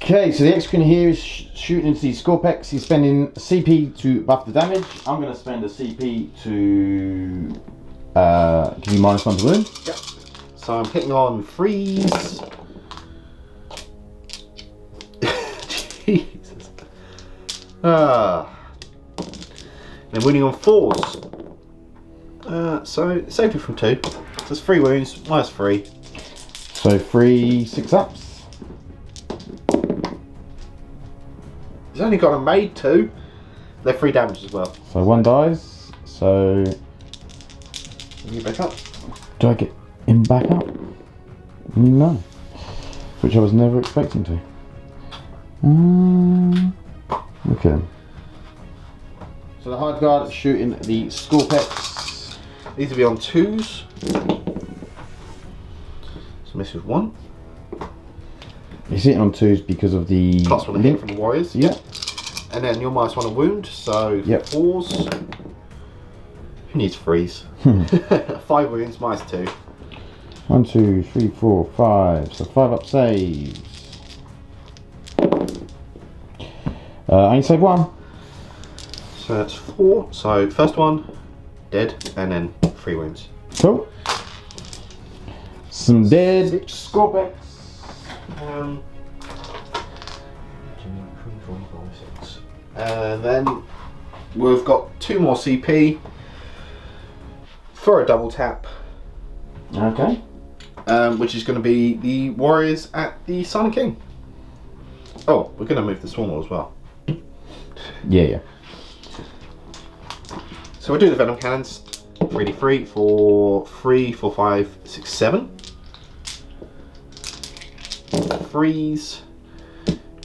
Okay, so the Exocrine here is shooting into the Scorpex. He's spending CP to buff the damage. I'm going to spend a CP to give you -1 to wound. Yep. So I'm hitting on freeze. Jesus. Then winning on 4s. So safety from 2. So it's 3 wounds, -3. So 3 6-ups. He's only got a made 2. They're 3 damage as well. So 1 dies. So You back up. do I get him back up? No. Which I was never expecting to. Look at him. So the hard guard shooting the Scorpex. These will be on 2s. So miss with 1. He's hitting on 2s because of the +1 hit from the warriors. Yeah. And then you're -1 a wound, so Yep. 4s. Who needs 3s? 5 wounds, -2. 1 2 3 4 5. So 5-up saves. I need to save 1. So that's 4. So first one, dead, and then 3 wounds. Cool. Some dead Scorpex. 2, 3, 4, 5, 6. And then we've got 2 more CP for a double tap, Okay. which is going to be the warriors at the Sun King. Oh, we're going to move the Swarm as well. Yeah. So we'll do the Venom Cannons. 3d3 for 3, 4, 5, 6, 7. 3s,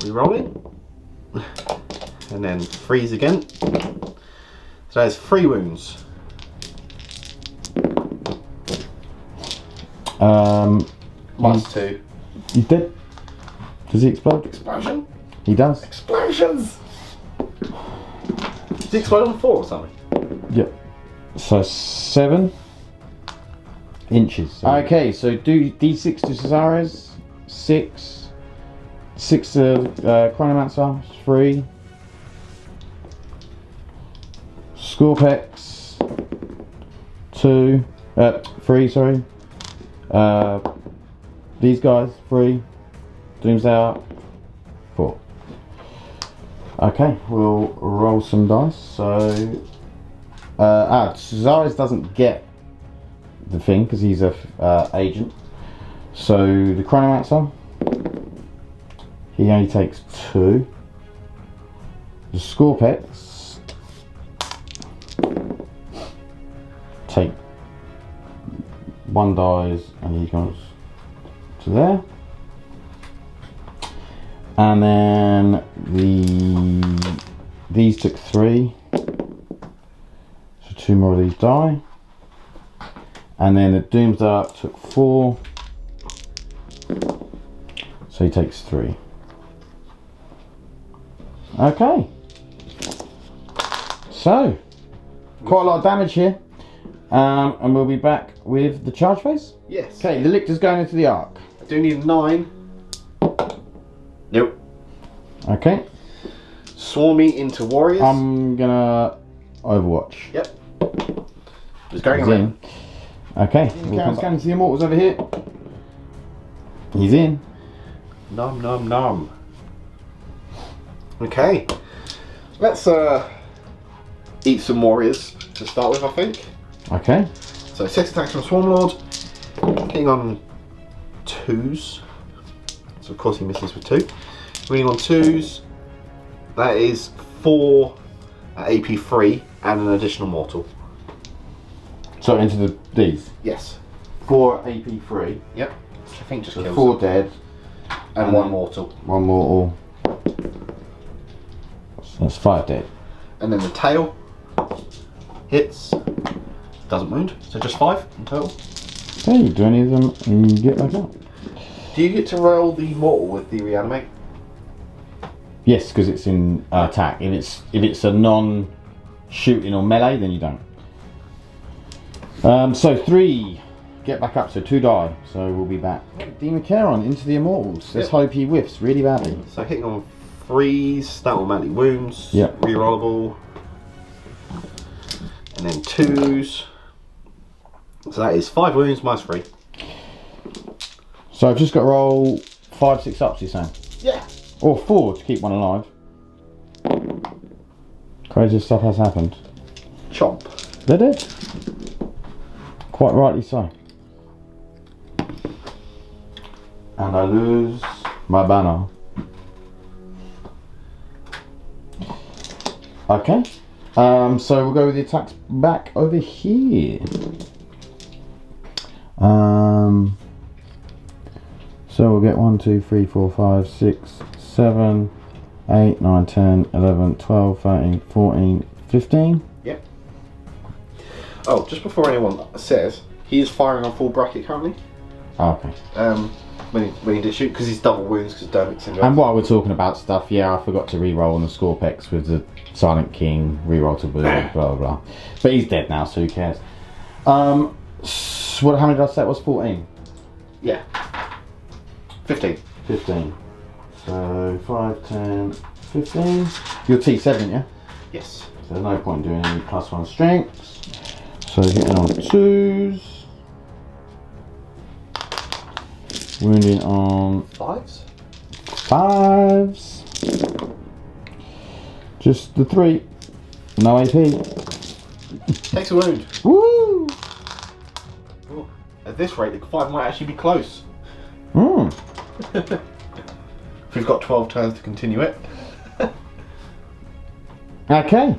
re-rolling, and then 3s again. So that's 3 wounds. -2. He's dead. Does he explode? Explosion? He does. Explosions! Does he explode on 4 or something? Yep. So 7 inches. Okay, so do D6 to Cesares, 6 to Chronomancer, 3 Scorpex, 3, sorry. These guys, 3 Doomsday, 4. Okay, we'll roll some dice. So Cesares doesn't get the thing because he's a agent. So the Chronomancer, he only takes 2. The Scorpex take 1 dies and he goes to there. And then these took 3. So 2 more of these die. And then the Doomsday took 4. So he takes 3. Okay. So, quite a lot of damage here. And we'll be back with the charge phase. Yes. Okay, the Lictor's going into the Arc. I do need a 9. Nope. Okay. Swarmy into warriors. I'm gonna Overwatch. Yep. Just going He's in. Okay, we'll come scan to the Immortals over here. He's in. Nom nom nom. Okay. Let's eat some warriors to start with, I think. Okay. So 6 attacks from Swarmlord. Hitting on 2s. So of course he misses with 2. Winning on 2s. That is 4 at AP 3 and an additional mortal. So into these. Yes. 4 AP3. Yep. Which I think just So kills 4 them. dead. And 1 mortal. 1 mortal. So that's 5 dead. And then the tail hits. Doesn't wound. So just 5 in total. Hey, do any of them and you get back up? Do you get to roll the mortal with the reanimate? Yes, because it's in attack. If it's a non-shooting or melee, then you don't. So 3 get back up, so 2 die. So we'll be back. Demon Charon into the Immortals. Let's hope he whiffs really badly. So hitting on 3s, that automatically wounds. Yep. Rerollable. And then 2s. So that is 5 wounds minus 3. So I've just got to roll 5 6-ups, you're saying? Yeah. Or 4 to keep one alive. Crazy stuff has happened. Chomp. They're dead. Quite rightly so. And I lose my banner. Okay. So we'll go with the attacks back over here. So we'll get 1, 2, 3, 4, 5, 6, 7, 8, 9, 10, 11, 12, 13, 14, 15. Yep. Oh, just before anyone says, he is firing on full bracket currently. Oh, okay. When he did shoot, because he's double wounds because Dermot syndrome. And while we're talking about stuff, yeah, I forgot to re-roll on the Scorpex with the Silent King, re-roll to wound, blah blah blah. But he's dead now, so who cares? How many did I say it was? 14? Yeah. 15. 15. So 5, 10, 15. You're T7, yeah? Yes. So there's no point doing any +1 strengths. So hitting on 2s. Wounding on 5s? 5s. Just the 3. No AP. Takes a wound. Woo! Ooh, at this rate, the 5 might actually be close. Hmm. If we've got 12 turns to continue it. Okay.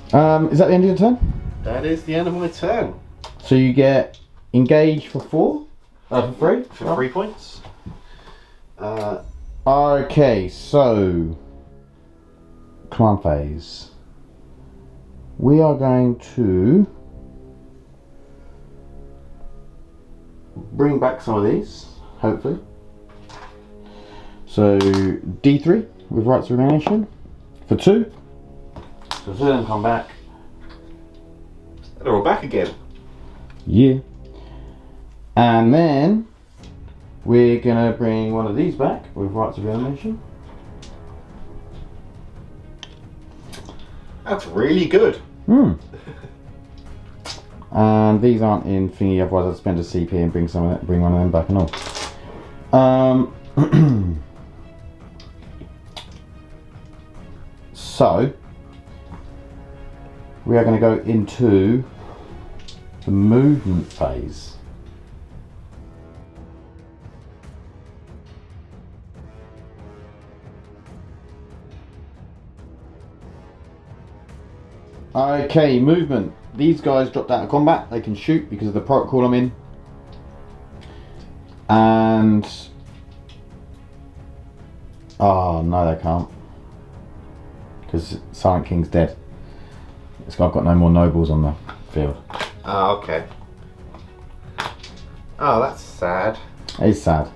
Is that the end of your turn? That is the end of my turn. So you get engage for 4? For 3? For 3 points. Okay, so command phase. We are going to bring back some of these, hopefully. So D3 with Rights of Domination for 2. So 2 of them come back. They're all back again. Yeah. And then we're gonna bring one of these back with Rights of Reanimation. That's really good. And these aren't in thingy, otherwise I'd spend a CP and bring one of them back and all. So we are going to go into the movement phase. Okay, movement. These guys dropped out of combat. They can shoot because of the protocol I'm in. And oh no, they can't, because Silent King's dead. I've got no more nobles on the field. Oh, okay. Oh, that's sad. It's sad.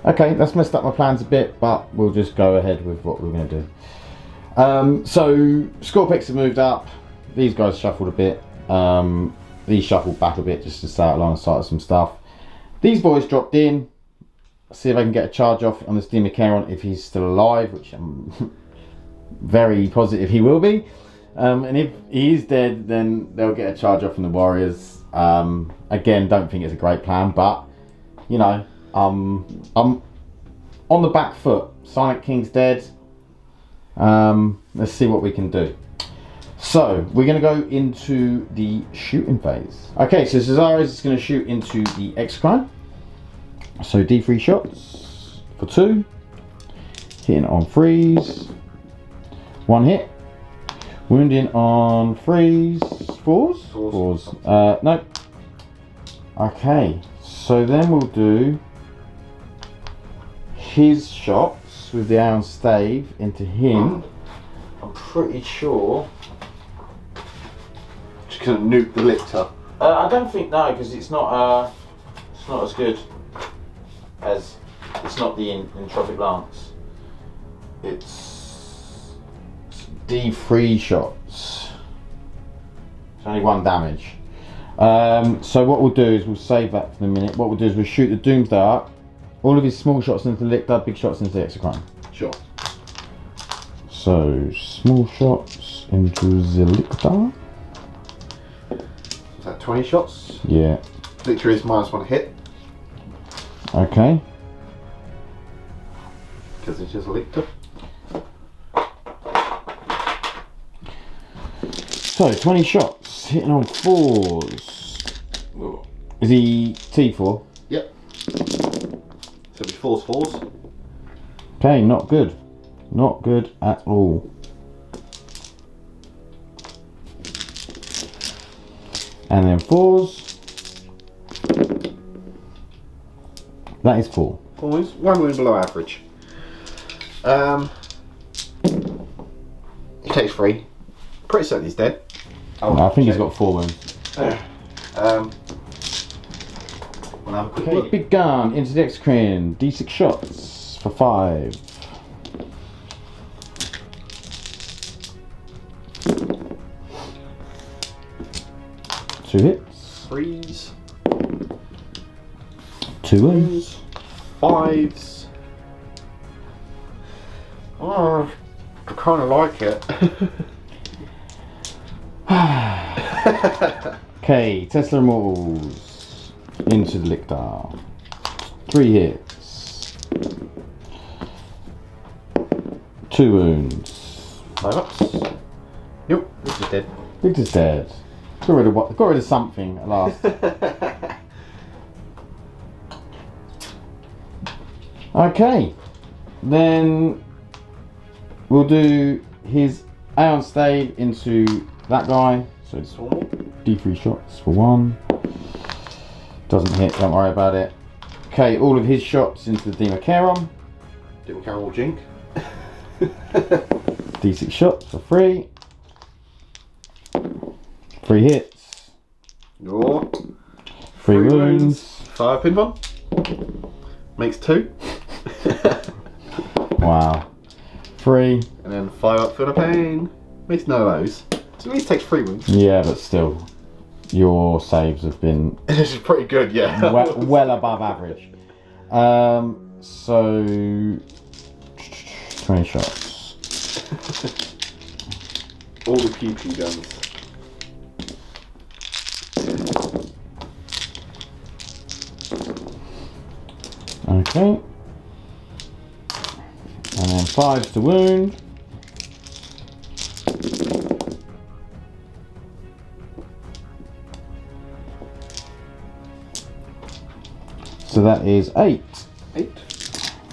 Okay, that's messed up my plans a bit, but we'll just go ahead with what we're going to do. So Scorpex have moved up. These guys shuffled a bit. These shuffled back a bit just to stay out line of sight of some stuff. These boys dropped in. See if I can get a charge off on this Democaron if he's still alive, which I'm very positive he will be. And if he is dead, then they'll get a charge off from the Warriors. Again, don't think it's a great plan, but you know, I'm on the back foot. Silent King's dead. Let's see what we can do. So we're going to go into the shooting phase. Okay, so Caesarea is going to shoot into the Exocrine. So D3 shots for 2, hitting on 3s, 1 hit, wounding on 3s, 4s? 4s. No. Okay, so then we'll do his shots with the Aeonstave into him. I'm pretty sure. Just gonna nuke the Lictor. I don't think no, because it's not as good as the Entropic Lance. It's D3 shots. It's only 1 damage. So what we'll do is we'll save that for the minute. What we'll do is we'll shoot the Doomsday Arc. All of his small shots into the Lictor, big shots into the Exocrine. Sure. So small shots into the Lictor. Is that 20 shots? Yeah. Lictor is -1 hit. Okay. Because it's just Lictor. So 20 shots, hitting on 4s. Is he T4? Yep. fours. Okay, not good. Not good at all. And then 4s. That is 4. 4s, 1 wound below average. He takes 3. Pretty certain he's dead. Oh, I think he's got 4 wounds. We'll have a quick look. Big gun into the X-Crin. D6 shots for 5. Two hits. 3s. 2 wounds. 5s. Oh, I kind of like it. Okay, Tesla Immortals into the Lictor. 3 hits. 2 wounds. 5 ups. Yep, this is dead. Victor's dead. Got rid of something at last. Okay, then we'll do his Aeonstave into that guy. So it's D3 shots for 1. Doesn't hit, don't worry about it. Okay, all of his shots into the Democaron. Democaron will jink. D6 shots for 3. 3 hits. Your 3 wounds. 5 pin one. Makes 2. Wow. 3. And then 5 up for the pain. Makes no of those. So at least takes 3 wounds. Yeah, but still, your saves have been This is pretty good, yeah. well above average. So 20 shots. All the pew pew guns. Okay. And then 5 to wound. So that is 8. 8.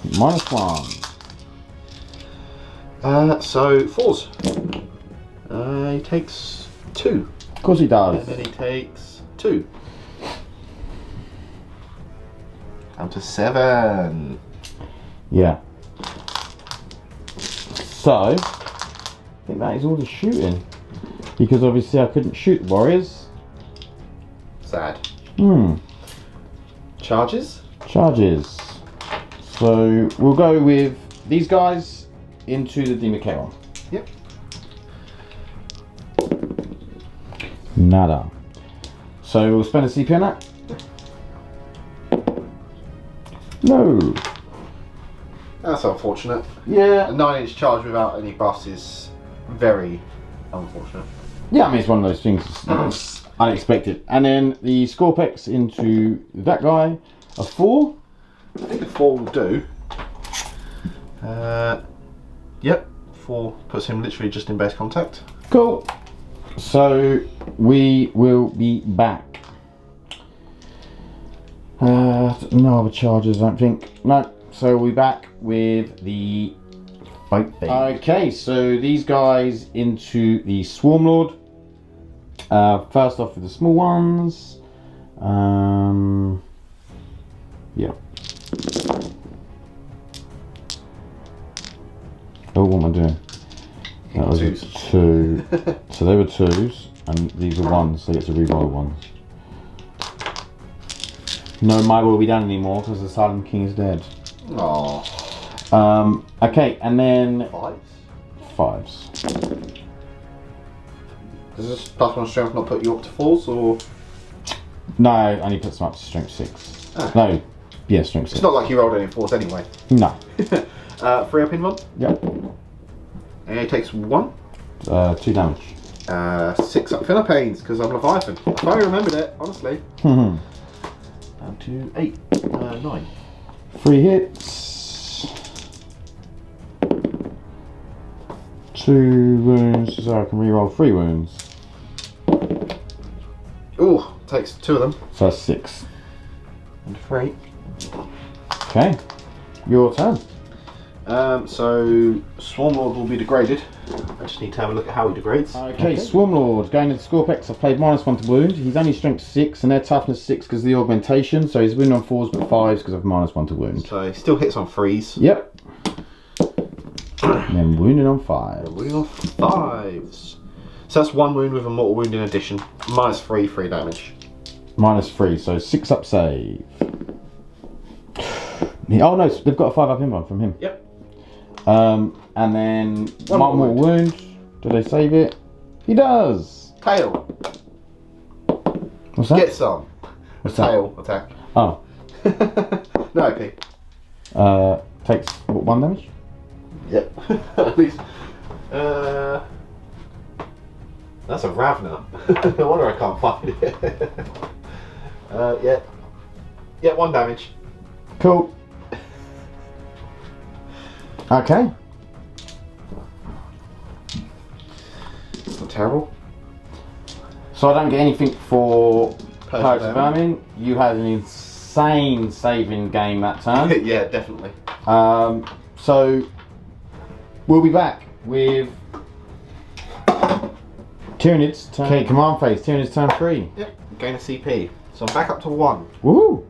-1. So 4s. He takes 2. Of course he does. And then he takes 2. Down to 7. Yeah. So, I think that is all the shooting. Because obviously I couldn't shoot the warriors. Sad. Charges. So we'll go with these guys into the Democaron. Yep. Nada. So we'll spend a CP on that. No. That's unfortunate. Yeah. A 9-inch charge without any buffs is very unfortunate. Yeah, I mean it's one of those things that's unexpected. And then the Scorpex into that guy. A 4. I think a 4 will do. Yep. 4 puts him literally just in base contact. Cool. So we will be back. No other charges, I don't think. No. So we'll be back with the fight phase. Okay, so these guys into the Swarm Lord. First off with the small ones. Yeah. Oh, what am I doing? That was a 2. So they were 2s, and these are 1s, so you get to reroll 1s. No Might Will Be Done anymore because the Silent King is dead. Aww. Okay, and then 5s. 5s. Does this +1 strength not put you up to 4s or? No, only puts them up to strength 6. Ah. No, yeah, strength 6. It's not like you rolled any 4s anyway. No. 3 up in 1. Yep. And he takes 1. 2 damage. 6 up Finna Pains because I'm Leviathan. If I remembered it, honestly. Down to 8. 9. 3 hits. 2 wounds, so I can reroll 3 wounds. Ooh, takes 2 of them. So that's 6. And 3. Okay. Your turn. So Swarmlord will be degraded. I just need to have a look at how he degrades. Okay, Swarmlord, going into Scorpex, I've played -1 to wound. He's only strength 6 and their toughness 6 because of the augmentation, so he's wound on 4s but 5s because of -1 to wound. So he still hits on 3s. Yep. And then wounded on 5. Wounded on 5s. So that's 1 wound with a mortal wound in addition. -3, 3 damage. -3, so 6 up save. Oh no, they've got a 5 up invuln from him. Yep. And then one more wound. Do they save it? He does. Tail. What's that? Get some. What's Tail attack. Oh. No OP. Takes what, 1 damage? Yep. At least. That's a Ravner. No wonder I can't find it. Yeah. Yeah, 1 damage. Cool. Okay. Not terrible. So I don't get anything for Perks Perks of Vermin. You had an insane saving game that turn. Yeah, definitely. So we'll be back with Tyranids turn. Okay, command phase. Tyranids turn 3. Yep. Gain a CP. So I'm back up to 1. Woo!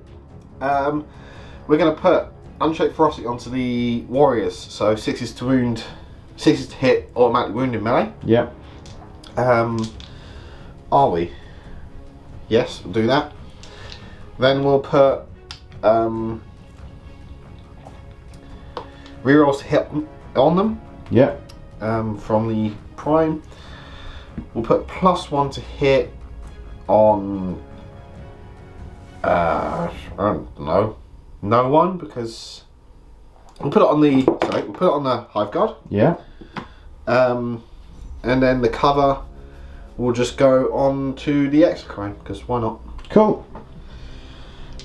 We're going to put Unshaked Ferocity onto the warriors. So 6s to wound, 6s to hit, automatic wound in melee. Yep. Are we? Yes, we'll do that. Then we'll put rerolls to hit on them. Yep. From the prime. We'll put +1 to hit on I don't know. No one, because we'll put it on the Hive Guard. Yeah. And then the cover will just go on to the Exocrine, because why not? Cool.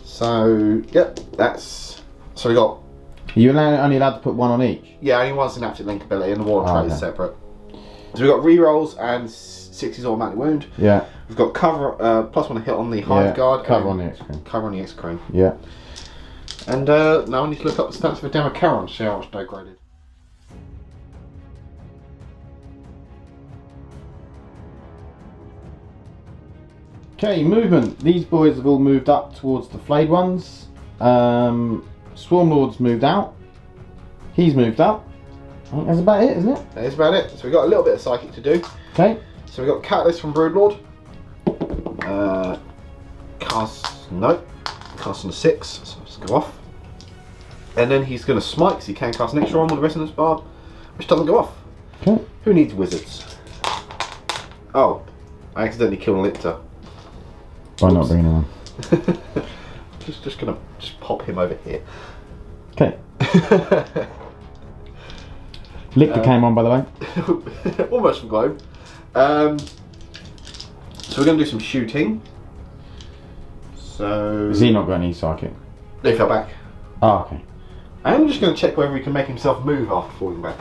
So yep, that's so we got. You're only allowed to put 1 on each. Yeah, only one's an active link ability, and the war trait is separate. So we got rerolls and 6's automatic wound. Yeah. We've got cover +1 to hit on the Hive Guard. Cover on the Exocrine. Cover on the Exocrine. Yeah. And now I need to look up the stats for Democaron, see how it's degraded. Okay, movement. These boys have all moved up towards the flayed ones. Swarmlord's moved out. He's moved up. I think that's about it, isn't it? That is about it. So we've got a little bit of psychic to do. Okay. So we've got Catalyst from Broodlord. Cast on a 6, so let's go off. And then he's going to smite, because he can cast an extra one with the Resonance Barb, which doesn't go off. Okay. Who needs wizards? Oh, I accidentally killed a Lictor. Why not bring him on? just gonna pop him over here. Okay. Lictor came on, by the way. Almost from Globe. So we're going to do some shooting. So Has he not got any psychic? They fell back. Oh, okay. I'm just going to check whether he can make himself move after falling back.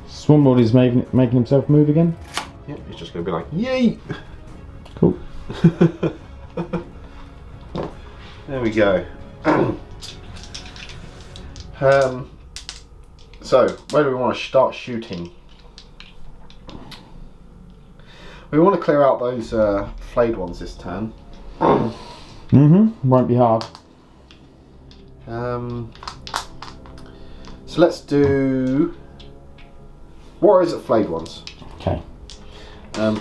Swarmlord is making himself move again. Yep, he's just going to be like, yay! Cool. There we go. So, where do we want to start shooting? We want to clear out those flayed ones this turn. Won't be hard. So let's do warriors at flayed ones. Okay.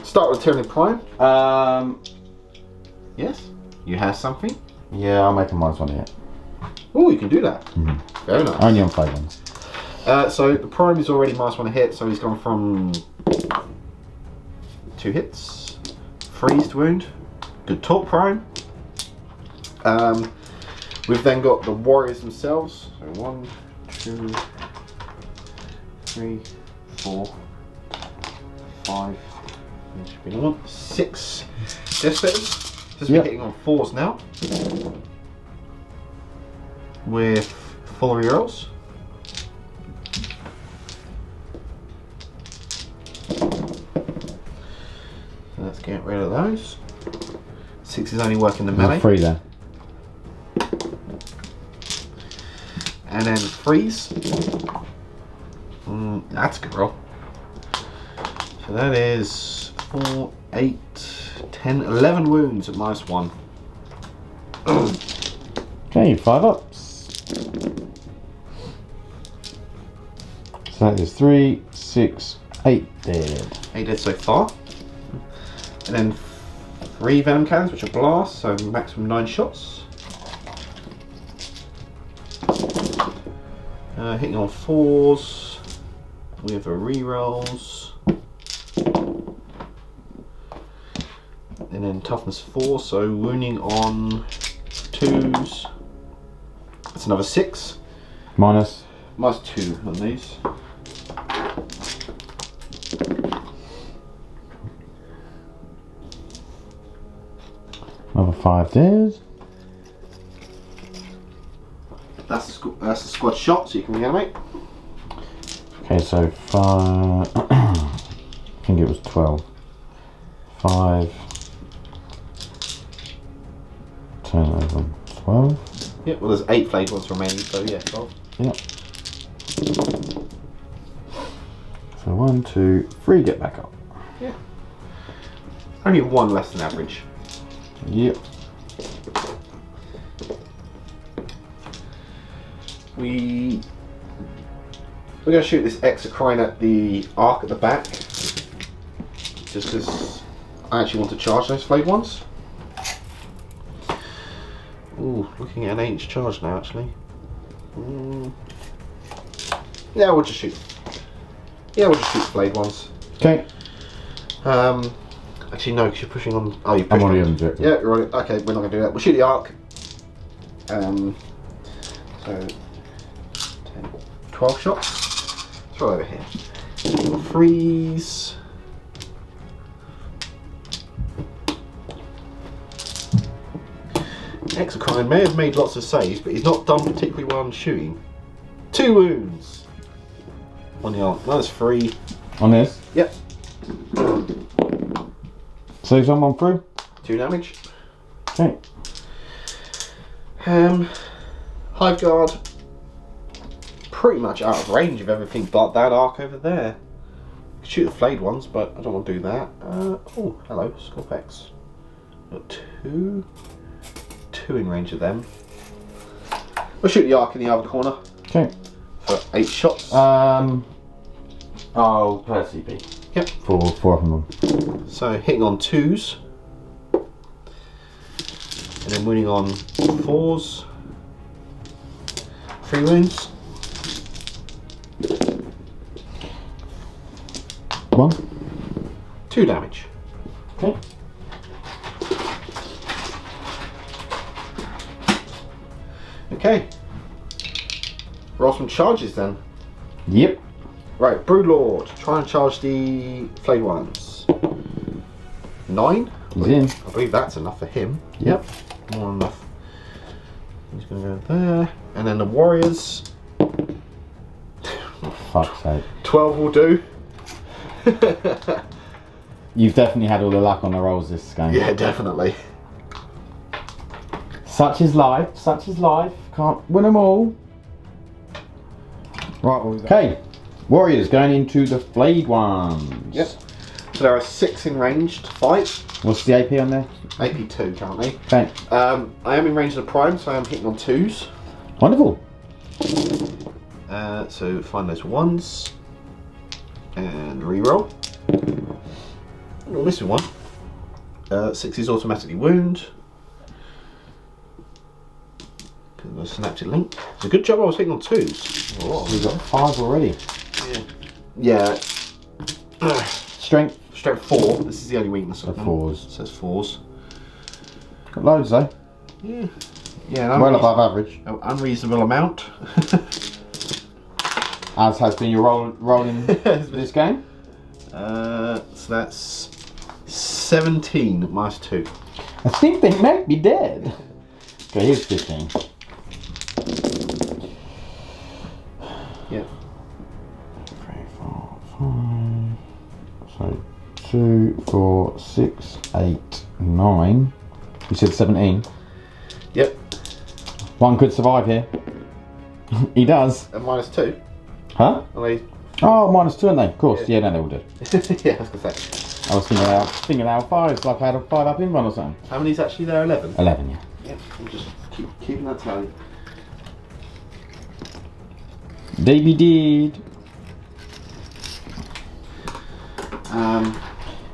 Start with Tyranid Prime. Yes? You have something? Yeah, I'll make a -1 hit. Oh, you can do that. Very nice. Only on flayed ones. So the Prime is already -1 hit, so he's gone from 2 hits. Freeze to wound. Good talk, Prime. We've then got the warriors themselves. So 1, 2, 3, 4, 5. 6 Deathspitters. Just be hitting on 4s now. With full rerolls. So let's get rid of those. 6 is only working the melee. 3 there. and then freeze. That's a good roll. So that is 4, 8, 10, 11 wounds at -1. Okay, 5 ups. So that is 3, 6, 8 dead. 8 dead so far. And then 3 venom cannons, which are blast, so maximum 9 shots. Hitting on 4s with a rerolls. And then toughness 4, so wounding on 2s. That's another 6. Minus. -2 on these. Another 5 dead. That's the squad shot, so you can reanimate. Okay, so 5. I think it was 12. 5. Turn over 12. Yep, well there's 8 flayed ones remaining, so yeah, 12. Yep. So 1, 2, 3, get back up. Yeah. Only 1 less than average. Yep. We're going to shoot this exocrine at the arc at the back, just because I actually want to charge those flayed ones. Ooh, looking at an 8-inch charge now actually. Yeah, we'll just shoot. Yeah, we'll just shoot the flayed ones. Okay. Actually no, because you're pushing on. Oh, you're I'm pushing already on. on objective. Yeah, you're right. Okay, we're not going to do that. We'll shoot the arc. So 10, 12 shots. Let's roll over here. We'll freeze. Exocrine may have made lots of saves, but he's not done particularly well on shooting. 2 wounds on the arc. That's 3. On this? Yep. So someone through? 2 damage. Okay. Hive Guard. Pretty much out of range of everything but that arc over there. Shoot the flayed ones, but I don't want to do that. Oh, hello, Scorpex. Got 2 in range of them. We'll shoot the arc in the other corner. Okay. For 8 shots. Oh, per CP. Yep. For 4 of them. So hitting on 2s. And then wounding on 4s. 3 wounds. 1. 2 damage. Okay. Okay. Roll some charges then. Yep. Right, Broodlord. Try and charge the flayed ones. 9. He's in. I believe that's enough for him. Yep. More than enough. He's going to go there. And then the warriors. For fuck's sake. 12 will do. You've definitely had all the luck on the rolls this game. Yeah, definitely. Such is life. Such is life. Can't win them all. Right, okay. Warriors going into the flayed ones. Yep. So there are 6 in range to fight. What's the AP on there? AP 2 currently. Okay. I am in range of the prime, so I am hitting on 2s. Wonderful. So find those 1s. And reroll. Oh, missing 1. 6 is automatically wound. Because I snapped it link. It's a good job I was hitting on 2s. Oh, we've got 5 already. Yeah. Strength. Strength 4. This is the only weakness of them. 4s. It says 4s. Got loads though. Yeah. Yeah. Well above average. An unreasonable amount. As has been your roll in this game. So that's 17 minus 2. I think they might be dead. Okay, here's 15. Yeah. 3, 4, 5. So 2, 4, 6, 8, 9. You said 17. Yep. 1 could survive here. He does. And -2. Huh? Are they... Oh, -2, aren't they? Of course. Yeah, no, they all do. Yeah, I was going to say. I was thinking they were 5s, like I had a 5 up in one or something. How many's actually there? 11? 11, yeah. Yeah, I'm just keeping that tally. They be did.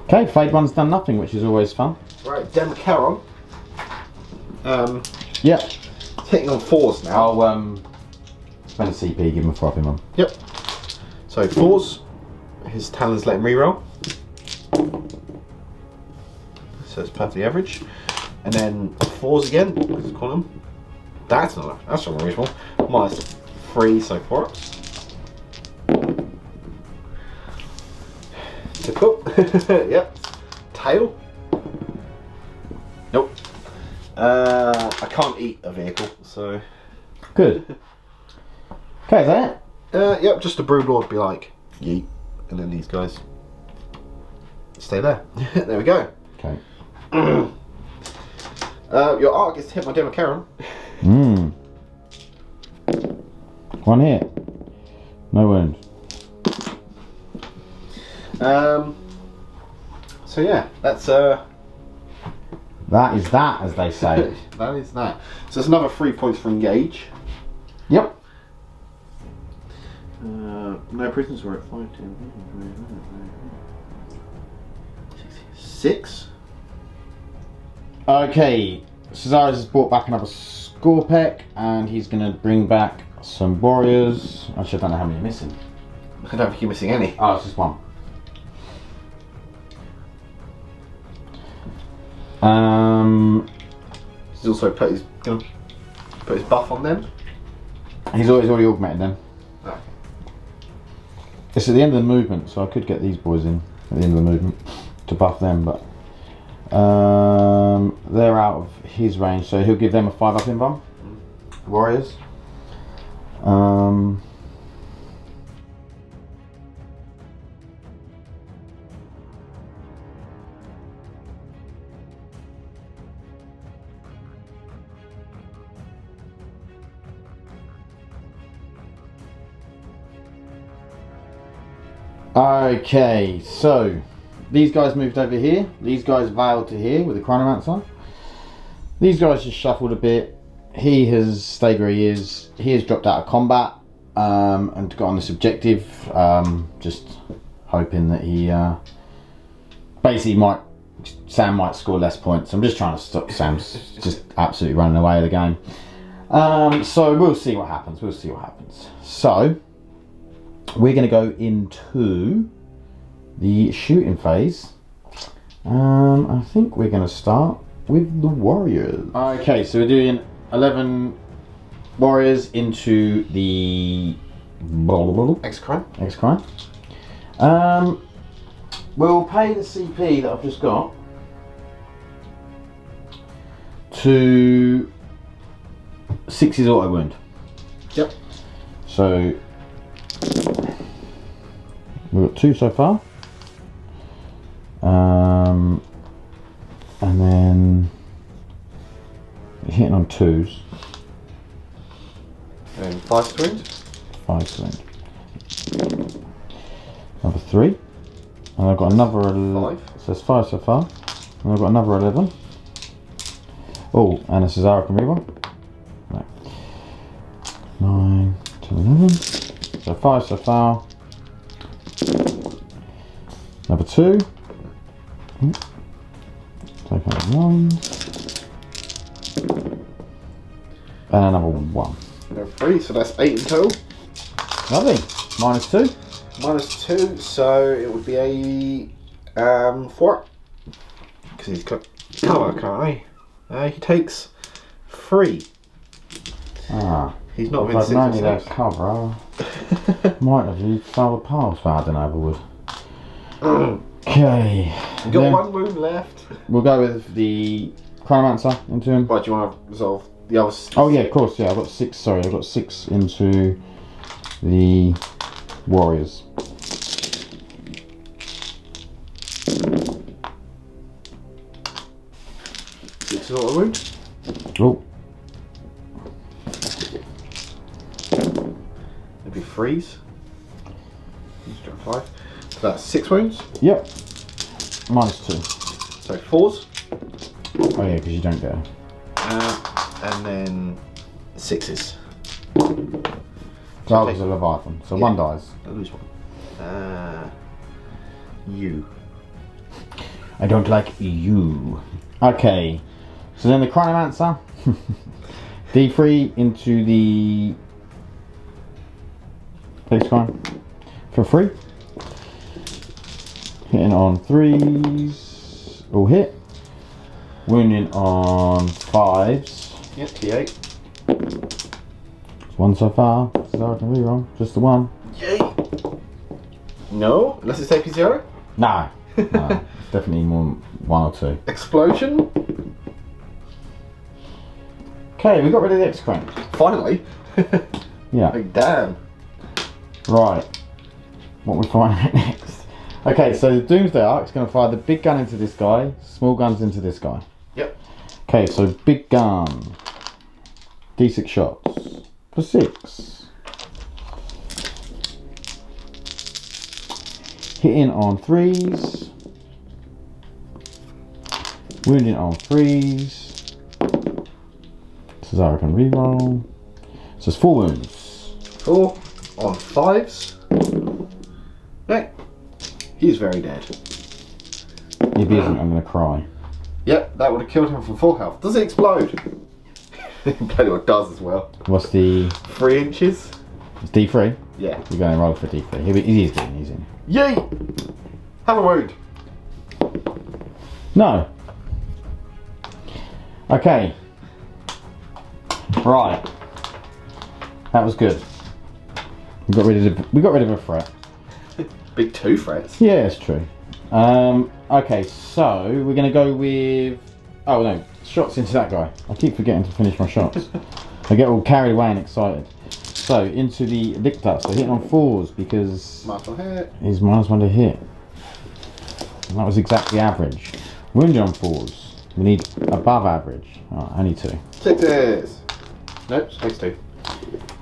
Okay, Fade 1's done nothing, which is always fun. Right, Demcaron. Yep. It's hitting on 4s now. I'll spend a CP, give him a 4 up in one. Yep. So 4s. His talons let him reroll. So it's perfectly average. And then 4s again, because it's quantum. That's not reasonable. -3, so 4 ups. Typical. Yep. Tail. Nope. I can't eat a vehicle, so. Good. Okay, is that it? Yep, just a Broodlord be like, yeet. And then these guys stay there. There we go. Okay. Your arc gets hit by Demcaron. One hit. No wound. So yeah, that's That is that, as they say. that is that. So it's another 3 points for engage. Yep. No prisoners were at 5, 10, 6. Okay, Cesaris has brought back another Scorpec, and he's going to bring back some warriors. Actually, I don't know how many are missing. I don't think you're missing any. Oh, it's just one. He's also gonna put his buff on them. He's already augmented them. Oh. It's at the end of the movement, so I could get these boys in at the end of the movement to buff them, but they're out of his range, so he'll give them a 5 up in bomb. Warriors. Okay, so these guys moved over here. These guys veiled to here with the Chronomancer. These guys just shuffled a bit. He has stayed where he is. He has dropped out of combat and got on this objective. Just hoping that he basically Sam might score less points. I'm just trying to stop Sam's just absolutely running away with the game. So we'll see what happens. We'll see what happens. So we're going to go into the shooting phase. I think we're going to start with the warriors. Okay, so we're doing 11 warriors into the X-Crime. We'll pay the CP that I've just got to 6's auto wound. Yep. So we've got 2 so far. And then hitting on 2s. And 5 to wound. 5 to wound. Another 3. And I've got another 5. So there's 5 so far. And I've got another 11. Oh, and a Szarekhan reroll. Right. 9 to 11. So 5 so far. Another 2. Take out 1. And another 1. Another 3, so that's 8 in total. Lovely. -2. -2, so it would be a 4. Because he's got cover, can't he? He takes 3. Ah. He's not if I'd known that cover, I might have used some of the pass, but I don't know if I would. Okay. You've got 1 wound left. We'll go with the Chronomancer into him. Right, do you want to resolve the others? Oh yeah, of course, yeah. I've got 6, sorry, I've got 6 into the warriors. Six auto wound. Oh. It'll be freeze. -5. So that's 6 wounds. Yep. -2. So 4s. Oh yeah, because you don't go. And then 6s. Dark is a Leviathan, so one dies. I lose one. You. I don't like you. Okay. So then the Chronomancer. D3 into the base coin for free. Hitting on 3s. All hit. Wounding on 5s. Yep, T8. One so far. So I can reroll. Just the one. Yay! No? Unless it's AP0? No. No. It's definitely more 1 or 2. Explosion? Okay, we got rid of the X-Crank. Finally. Yeah. Like, damn. Right. What we find next? Okay, so the Doomsday Arc is going to fire the big gun into this guy, small guns into this guy. Yep. Okay, so big gun. D6 shots. For 6. Hitting on 3s. Wounding on 3s. Szarekhan reroll. So it's 4 wounds. 4 on 5s. No. He's very dead. If he isn't, I'm going to cry. Yep, that would have killed him from full health. Does it explode? Bloody well, it does as well. What's the... 3 inches? It's D3? Yeah. You're going to roll for D3. He's in. Yay! Have a wound. No. Okay. Right. That was good. We got rid of a threat. Big 2 threats. Yeah, it's true. Okay, so we're going to go with... Oh no, shots into that guy. I keep forgetting to finish my shots. I get all carried away and excited. So, into the Lictor. So hitting on 4s because... -1 hit. He's -1 to hit. And that was exactly average. Wounded on 4s. We need above average. Oh, only 2. 6s. Nope, space 2.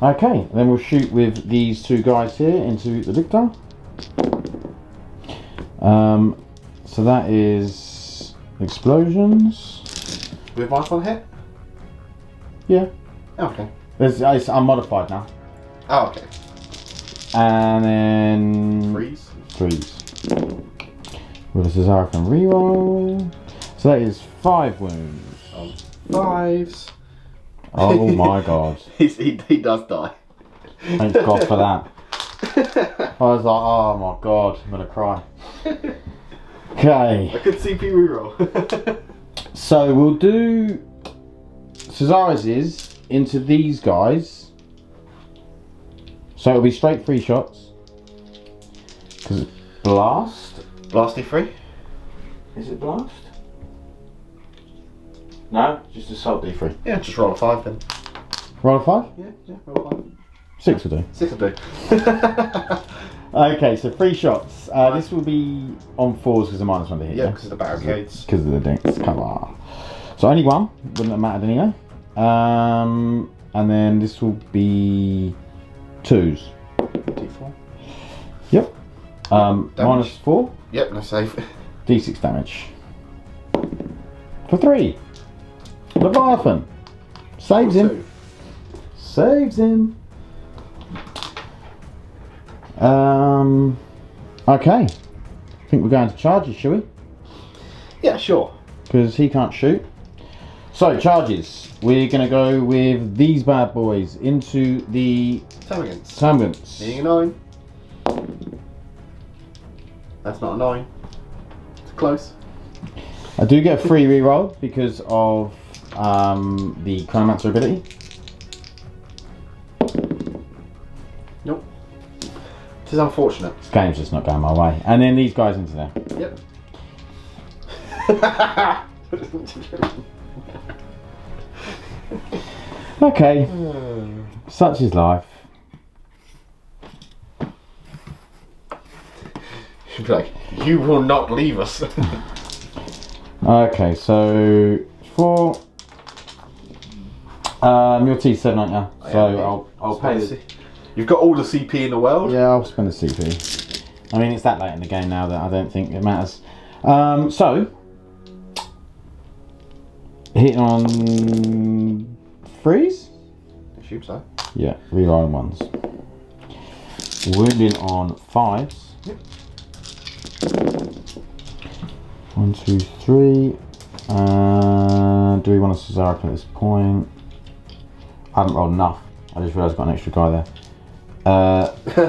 Okay, then we'll shoot with these 2 guys here into the Lictor. So that is explosions. With -1 hit? Yeah. Okay. It's unmodified now. Oh, okay. And then 3s. 3s. With a Szarekhan reroll. So that is 5 wounds. 5s. Oh my god. He does die. Thank God for that. I was like, oh my god, I'm gonna cry. Okay. I could CP reroll. So we'll do Cesar's into these guys. So it'll be straight 3 shots. Because it's blast. Blast D3? Is it blast? No, just assault D3. Yeah, just roll a 5 then. Roll a 5? Yeah, roll a 5. 6 will do. 6 will do. Okay, so 3 shots. This will be on 4s because of -1 to hit. Yeah, because of the barricades. Because of the dinks. Come on. So only 1. Wouldn't have mattered anyway. And then this will be 2s. D4. Yep. -4. Yep, no save. D6 damage. For 3. Leviathan. Saves him. 2. Saves him. Okay. I think we're going to charges, shall we? Yeah, sure. Because he can't shoot. So, charges. We're going to go with these bad boys into the Termagants. Being a 9. That's not a 9. It's close. I do get a free reroll because of the Chronomancer ability. Nope. It is unfortunate. This game's just not going my way. And then these guys into there. Yep. Okay. Such is life. She'd be like, you will not leave us. Okay, so for your T7, aren't you? So I'll pay this. You've got all the CP in the world. Yeah, I'll spend a CP. I mean, it's that late in the game now that I don't think it matters. So, hitting on 3s? I assume so. Yeah, rerolling 1s. Wounding on 5s. Yep. 1, 2, 3. Do we want a Szarekhan at this point? I haven't rolled enough. I just realised I've got an extra guy there.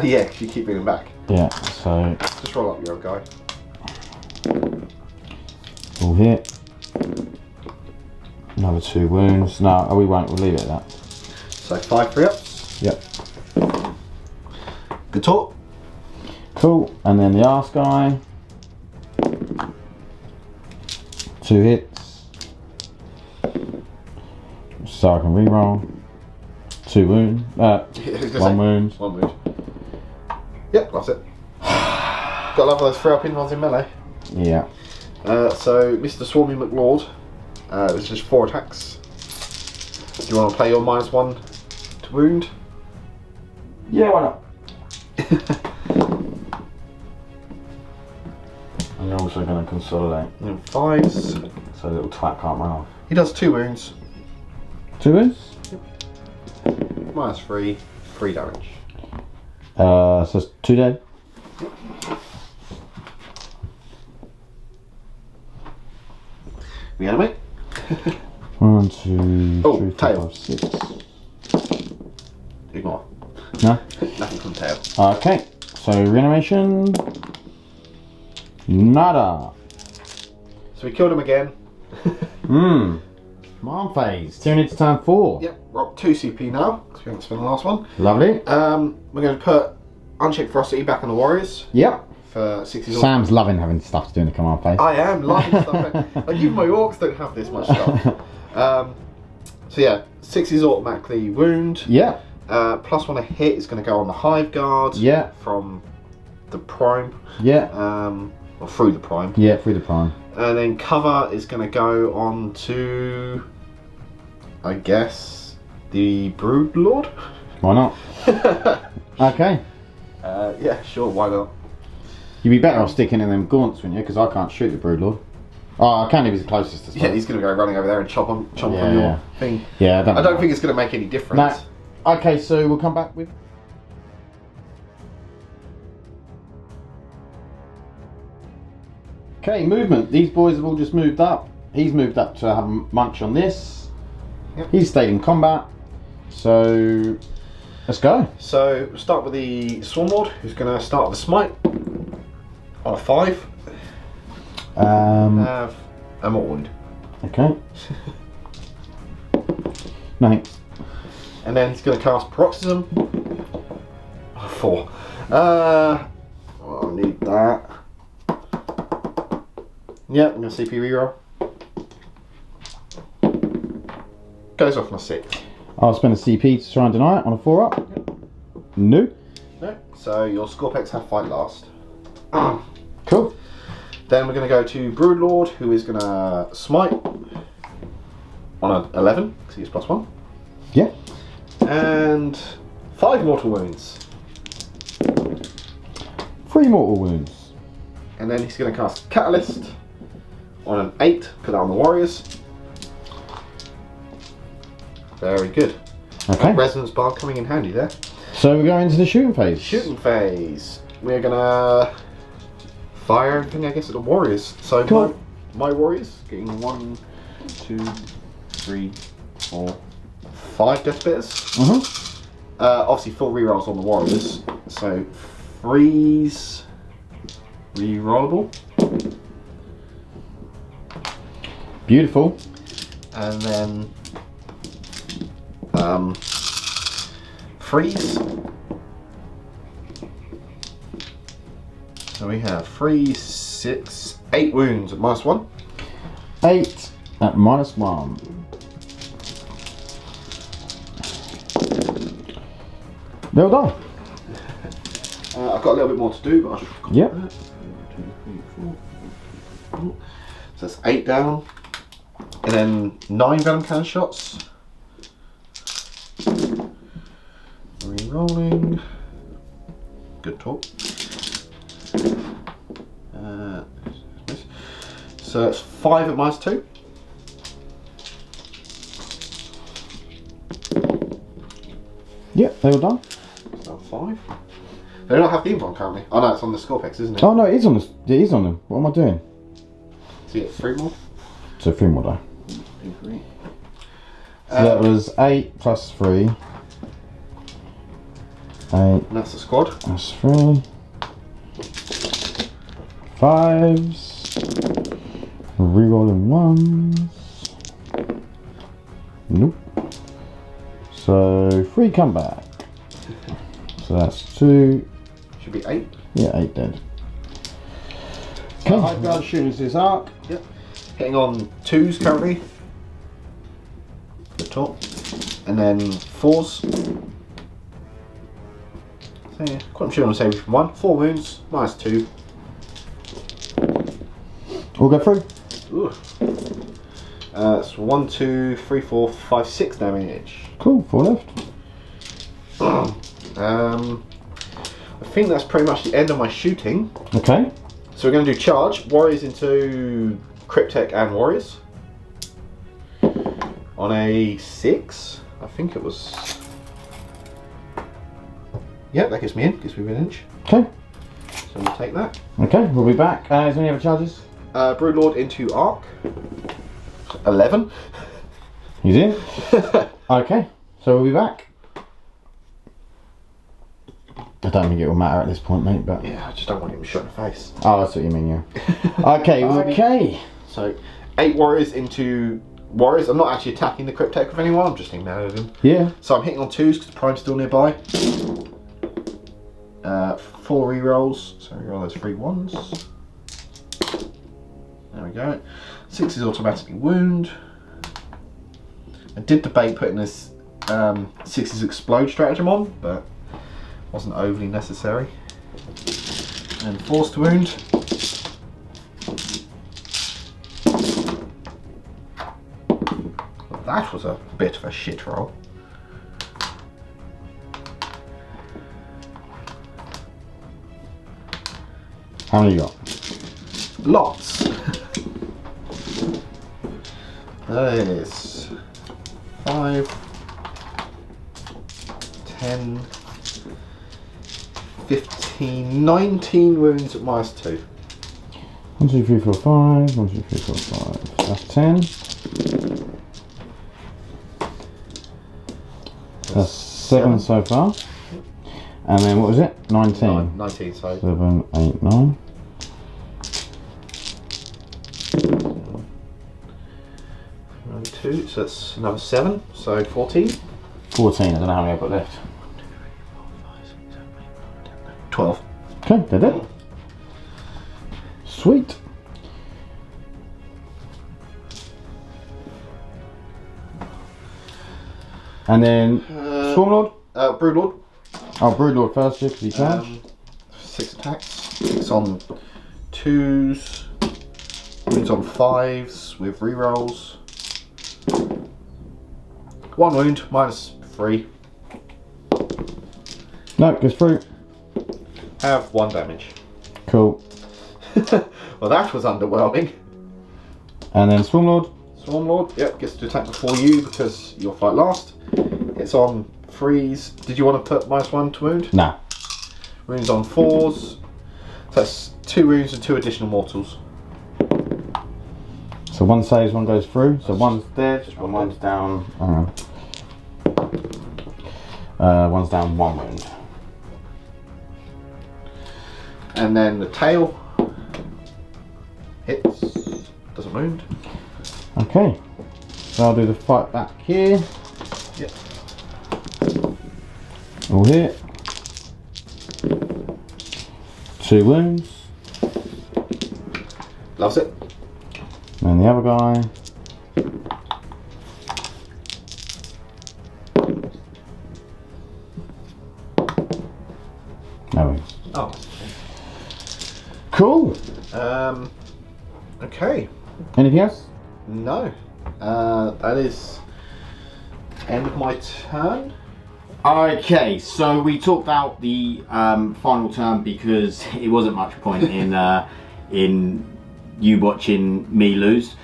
Yeah, because you keep bringing back. Yeah, so just roll up your old guy. all hit. Another 2 wounds. No, we won't. We'll leave it at that. So 5 3-ups. Yep. Good talk. Cool. And then the arse guy. 2 hits. So I can reroll. 2 wounds. 1 wound. 1 wound. Yep, that's it. Got to love those 3-up ones in melee. Yeah. So, Mr. Swarmy McLord, this is 4 attacks. Do you want to play your -1 to wound? Yeah, why not? And you're also going to consolidate. And 5s. So the little twat can't run off. He does 2 wounds. 2 wounds? -3, 3 damage. So it's 2 dead. Reanimate. 1, 2, Oh, 3, 4, tail. 5, 6. Ignore. No? Nothing from tail. Okay, so reanimation. Nada. So we killed him again. Command phase. Tyranids turn 4. Yep, we're up 2 CP now, because we haven't spent the last one. Lovely. We're going to put Unchecked Ferocity back on the Warriors Yep. for 60. Sam's loving having stuff to do in the command phase. I am loving stuff. Like, even my orcs don't have this much stuff. So yeah, 60s automatically wound. Yeah. +1 a hit is going to go on the Hive Guard. Yeah. From the Prime. Yeah. Or through the Prime. Yeah, through the prime. And then cover is going to go on to, I guess, the Brood Lord. Why not? Okay. Yeah, sure, why not? You'd be better off sticking in them gaunts, wouldn't you? Because I can't shoot the Broodlord. Oh, I can if he's the closest to spot. Yeah, he's going to go running over there and chomp on Yeah. your thing. Yeah, I don't think it's going to make any difference. No. Okay, so we'll come back with... Okay, movement. These boys have all just moved up. He's moved up to have a munch on this. Yep. He's stayed in combat. So, let's go. So, we'll start with the Swarmlord, who's going to start with a Smite on a 5. Have a Mortal Wound. Okay. No. And then he's going to cast Paroxysm on a 4. I'll need that. Yeah, I'm going to CP reroll. Goes off on a 6. I'll spend a CP to try and deny it on a 4-up. Yep. No. No. So your Scorpex have fight last. Cool. Then we're going to go to Broodlord, who is going to smite on an 11, because he's +1. Yeah. And 5 mortal wounds. 3 mortal wounds. And then he's going to cast Catalyst on an 8, put that on the Warriors. Very good. Okay. Resonance bar coming in handy there. So we're going into the shooting phase. Shooting phase. We're going to fire everything, I guess, at the Warriors. So cool. my Warriors getting 1, 2, 3, 4, 5 Death Spitters. Obviously full rerolls on the Warriors. So 3s rerollable. Beautiful. And then 3s. So we have 3, 6, 8 wounds at -1. 8 at -1. Well done. I've got a little bit more to do, but I should have got Yep. that. 1, 2, 3, 4. So that's 8 down. And then 9 venom cannon shots. 3, Rolling. Good talk. So it's 5 at -2. Yep, they're all done. So 5. They don't have the invuln currently. Oh no, it's on the Scorpex, isn't it? Oh no, it is on the. It is on them. What am I doing? So you get 3 more. So 3 more die. Agree. So that was 8 plus 3. 8. And that's the squad. That's 3. 5s. Rerolling 1s. Nope. So 3 come back. So that's 2. Should be 8. Yeah, 8 dead. Okay, high ground shooting this arc. Yep. Hitting on 2s currently. The top. And then 4s. So yeah, quantum shield on saving from 1. 4 wounds, -2. We'll go through. Ooh. That's 1, 2, 3, 4, 5, 6 damage. Cool, 4 left. I think that's pretty much the end of my shooting. Okay. So we're going to do charge. Warriors into Cryptek and Warriors. On a 6. I think it was... Yeah, that gets me in. Gives me an inch. Okay. So we'll take that. Okay, we'll be back. Is there any other charges? Broodlord into Arc. 11. He's in. Okay, so we'll be back. I don't think it will matter at this point, mate, but... Yeah, I just don't want him shot in the face. Oh, that's what you mean, yeah. Okay, okay. So, 8 Warriors into Warriors. I'm not actually attacking the Cryptek with anyone, I'm just hitting mad at him. Yeah. So I'm hitting on 2s because the Prime's still nearby. 4 rerolls. So reroll those 3 1s. There we go. 6 is automatically wound. I did debate putting this 6's explode stratagem on, but wasn't overly necessary. And forced wound. Well, that was a bit of a shit roll. How many you got? Lots. That is 5, 10, 15, 19 wounds at -2. 1, 2, 3, 4, 5. 1, 2, 3, 4, 5. That's 10. That's 7 so far. And then what was it? 19. 19, so 7, 8, 9. 2, so that's another 7, so 14. 14, I don't know how many I've got left. 12. Okay, they're dead. Sweet. And then Stormlord? Broodlord. Oh, Broodlord first, yeah, because he charged. 6 attacks. 6 on 2s. Wounds on 5s with rerolls. 1 wound, -3. No, goes through. Have 1 damage. Cool. Well, that was underwhelming. And then Stormlord. Swarmlord, yep, gets to attack before you because you'll fight last. It's on 3s. Did you want to put -1 to wound? Nah. Wounds on 4s. So that's 2 wounds and 2 additional mortals. So 1 saves, 1 goes through. So 1's dead, and 1's down. Hang on. 1's down 1 wound. And then the tail hits, doesn't wound. Okay. So I'll do the fight back here. Yep. All hit. 2 wounds. Loves it. And the other guy. No wounds. Oh. Cool. Okay. Anything else? No. That is end of my turn. Okay, so we talked out the final turn because it wasn't much point in you watching me lose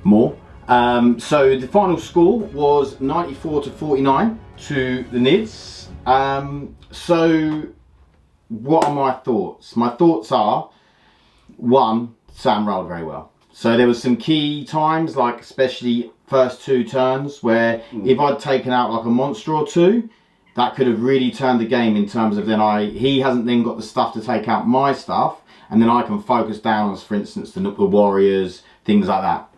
more. So the final score was 94 to 49 to the Nids. So what are my thoughts? My thoughts are, one, Sam rolled very well. So there was some key times, like especially first 2 turns, where if I'd taken out like a monster or 2, that could have really turned the game in terms of he hasn't then got the stuff to take out my stuff, and then I can focus down on, for instance, the warriors, things like that.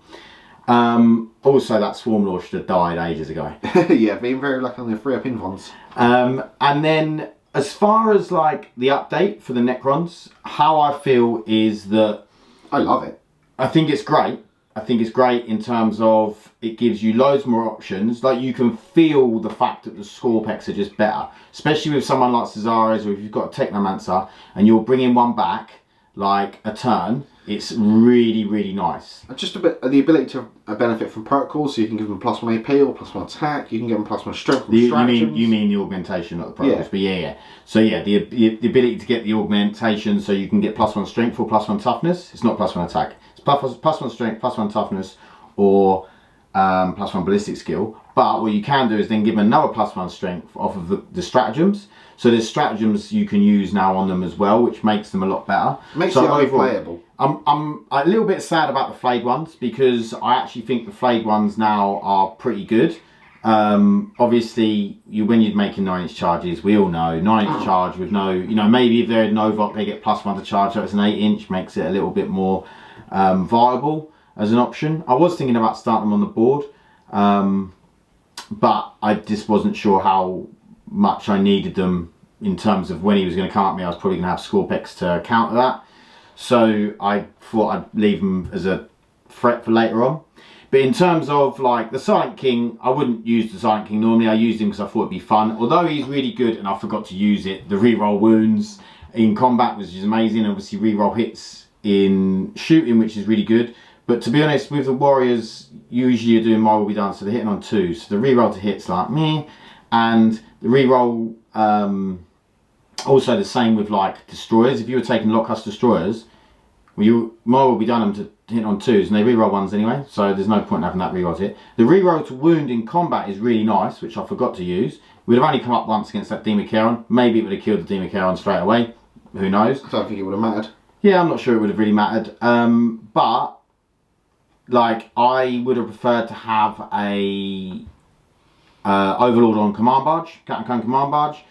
Also, that Swarm Lord should have died ages ago. Yeah, being very lucky on the 3-up invons. And then as far as like the update for the Necrons, how I feel is that I love it. I think it's great. I think it's great in terms of it gives you loads more options. Like, you can feel the fact that the score pecks are just better, especially with someone like Szeras, or if you've got a Technomancer and you're bringing one back like a turn. It's really, really nice. Just a bit the ability to benefit from protocols, so you can give them +1 AP or +1 attack. You can give them +1 strength from stratagems. You mean the augmentation, not the protocols? Yeah. But yeah. So yeah, the ability to get the augmentation, so you can get +1 strength or +1 toughness. It's not +1 attack. It's +1 strength, +1 toughness, or +1 ballistic skill. But what you can do is then give them another +1 strength off of the stratagems. So there's stratagems you can use now on them as well, which makes them a lot better. Makes it playable. I'm a little bit sad about the flayed ones, because I actually think the flayed ones now are pretty good. Obviously, when you're making 9-inch charges, we all know 9-inch charge with no, maybe if they're Novok, they get +1 to charge, so it's an 8-inch, makes it a little bit more viable as an option. I was thinking about starting them on the board, but I just wasn't sure how much I needed them in terms of when he was going to come at me. I was probably going to have score picks to counter that. So I thought I'd leave him as a threat for later on. But in terms of like the Silent King, I wouldn't use the Silent King normally. I used him because I thought it'd be fun. Although he's really good, and I forgot to use it, the reroll wounds in combat was just amazing. Obviously reroll hits in shooting, which is really good. But to be honest, with the warriors, usually you're doing my will be done, so they're hitting on 2. So the reroll to hit's like meh. And the reroll, also the same with like destroyers. If you were taking Lockhust destroyers, well, more will be done them to hit on 2s, and they reroll 1s anyway, so there's no point in having that reroll to hit. The reroll to wound in combat is really nice, which I forgot to use. We'd have only come up once against that Demon. Maybe it would have killed the Demon straight away. Who knows? I don't think it would have mattered. Yeah, I'm not sure it would have really mattered. But like, I would have preferred to have a Overlord on Command Barge, Captain Cone Command Barge.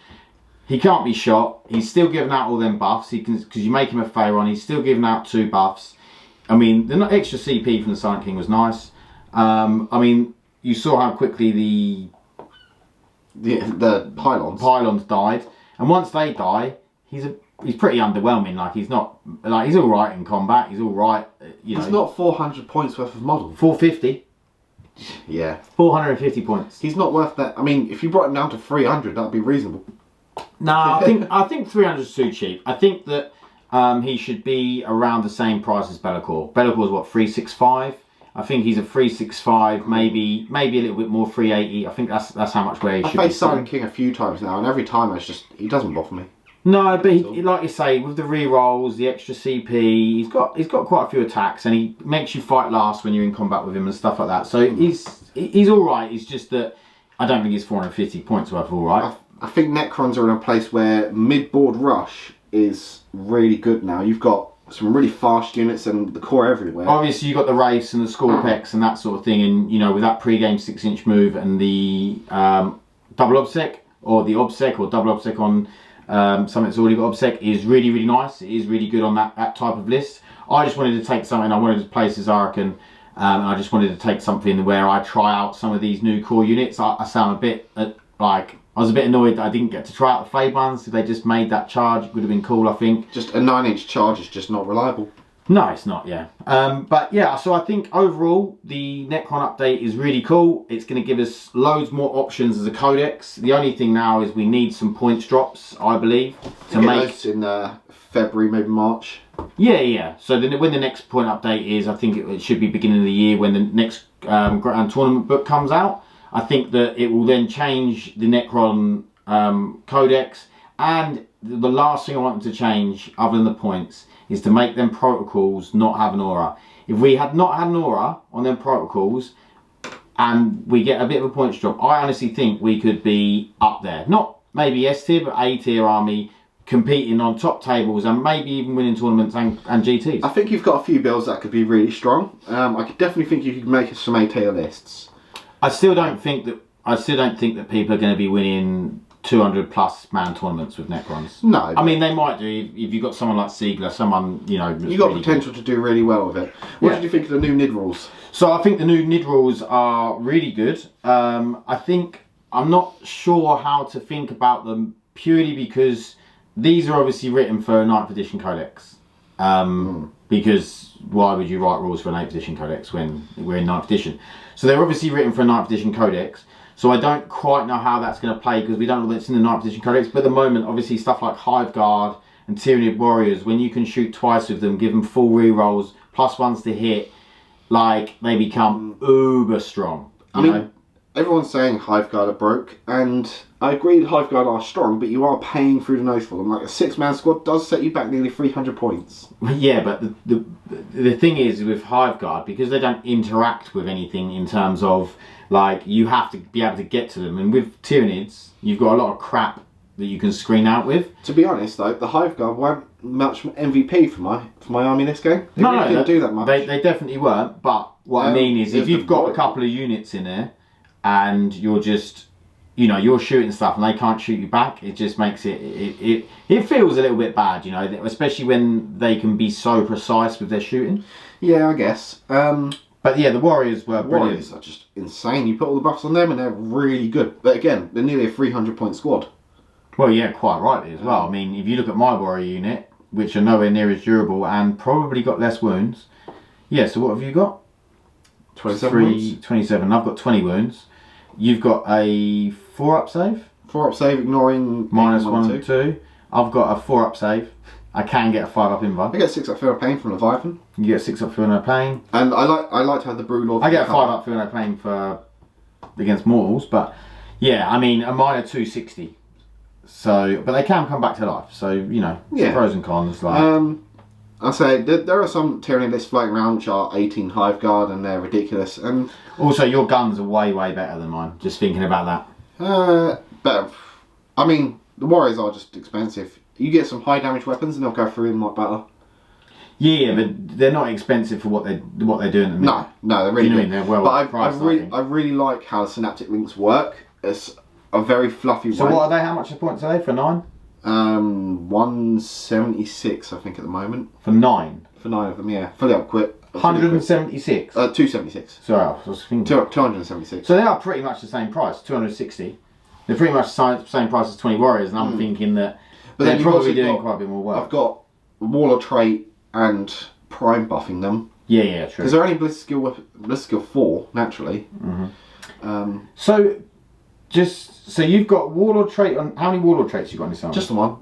He can't be shot. He's still giving out all them buffs. He can, because you make him a Pharaon. He's still giving out 2 buffs. I mean, the extra CP from the Silent King was nice. I mean, you saw how quickly the pylons died, and once they die, he's pretty underwhelming. Like, he's not, like, he's all right in combat. He's all right. He's not 400 points worth of model. 450. Yeah. 450 points. He's not worth that. I mean, if you brought him down to 300, that'd be reasonable. No, I think 300 is too cheap. I think that he should be around the same price as Be'lakor. Be'lakor's what, 365? I think he's a 365, maybe a little bit more, 380. I think that's how much where he should be. I've faced Silent King a few times now, and every time he doesn't bother me. No, but he, like you say, with the rerolls, the extra CP, he's got quite a few attacks, and he makes you fight last when you're in combat with him and stuff like that. So he's all right. It's just that I don't think he's 450 points worth all right. I think Necrons are in a place where mid-board rush is really good now. You've got some really fast units and the core everywhere. Obviously, you've got the Wraiths and the Scorpex and that sort of thing, and with that pre-game 6-inch move and the double obsec, or the obsec, or double obsec on something that's already got obsec is really, really nice. It is really good on that type of list. I just wanted to take something. I wanted to play Szarekhan, and I just wanted to take something where I try out some of these new core units. I sound a bit like I was a bit annoyed that I didn't get to try out the Fade ones. If they just made that charge, it would have been cool, I think. Just a 9-inch charge is just not reliable. No, it's not, yeah. But yeah, so I think overall, the Necron update is really cool. It's going to give us loads more options as a codex. The only thing now is we need some points drops, I believe, to make those in February, maybe March. Yeah. So then when the next point update is, I think it should be beginning of the year when the next Grand Tournament book comes out. I think that it will then change the Necron codex. And the last thing I want them to change, other than the points, is to make them protocols not have an aura. If we had not had an aura on them protocols, and we get a bit of a points drop, I honestly think we could be up there. Not maybe S tier, but A tier army, competing on top tables and maybe even winning tournaments and GTs. I think you've got a few builds that could be really strong. I could definitely think you could make some A tier lists. I still don't think that people are going to be winning 200 plus man tournaments with Necrons. No. I mean, they might do if you've got someone like Siegler, someone, you know... You've got really potential to do really well with it. What did you think of the new NID rules? So I think the new NID rules are really good. I'm not sure how to think about them purely because these are obviously written for a 9th edition codex. Because why would you write rules for an 8th edition codex when we're in 9th edition? So they're obviously written for a 9th edition codex. So I don't quite know how that's going to play because we don't know that's in the 9th edition codex. But at the moment, obviously, stuff like Hive Guard and Tyranid Warriors, when you can shoot twice with them, give them full rerolls, +1s to hit, like, they become uber strong. I mean, everyone's saying Hive Guard are broke, and I agree that Hive Guard are strong, but you are paying through the nose for them. Like, a 6-man squad does set you back nearly 300 points. Yeah, but the thing is with Hive Guard, because they don't interact with anything in terms of, like, you have to be able to get to them. And with Tyranids, you've got a lot of crap that you can screen out with. To be honest, though, the Hive Guard weren't much MVP for my army this game. They really didn't do that much. They definitely weren't, but what I mean is if you've got a couple of units in there and you're just, you know, you're shooting stuff and they can't shoot you back, it just makes it feels a little bit bad, you know, especially when they can be so precise with their shooting. Yeah, I guess. But yeah, the Warriors were brilliant. Warriors are just insane. You put all the buffs on them and they're really good. But again, they're nearly a 300 point squad. Well, yeah, quite rightly as well. I mean, if you look at my Warrior unit, which are nowhere near as durable and probably got less wounds. Yeah, so what have you got? 27 wounds. 27. I've got 20 wounds. You've got a 4-up save? 4-up save, ignoring -1 and 2. I've got a 4-up save. I can get a 5-up invuln. I get 6-up Fear of Pain from Leviathan. You get 6-up Fear No Pain. And I like to have the Broodlord. I get a 5-up Fear No Pain for against mortals, but yeah, I mean a minor 260. So, but they can come back to life. So you know, pros and cons. Like I say there are some Tyranid lists floating around which are 18 Hive Guard and they're ridiculous. And also, your guns are way better than mine. Just thinking about that. Better. I mean, the Warriors are just expensive. You get some high damage weapons and they'll go through them like butter. Yeah, but they're not expensive for what they're doing at the minute. No, they're really good. They're well priced. I really like how the synaptic links work. It's a very fluffy way. So what are they? How much the points are they for 9? 176, I think, at the moment. For 9? For 9 of them, yeah. Fully equipped. 176? 276. Sorry, I was thinking. 276. So they are pretty much the same price, 260. They're pretty much the same price as 20 Warriors, and I'm thinking that they're probably doing quite a bit more work. I've got Warlord trait and Prime buffing them. Yeah, true. Because they're only Blister skill 4, naturally. So you've got Warlord trait on... How many Warlord traits you got in this army? Just the one.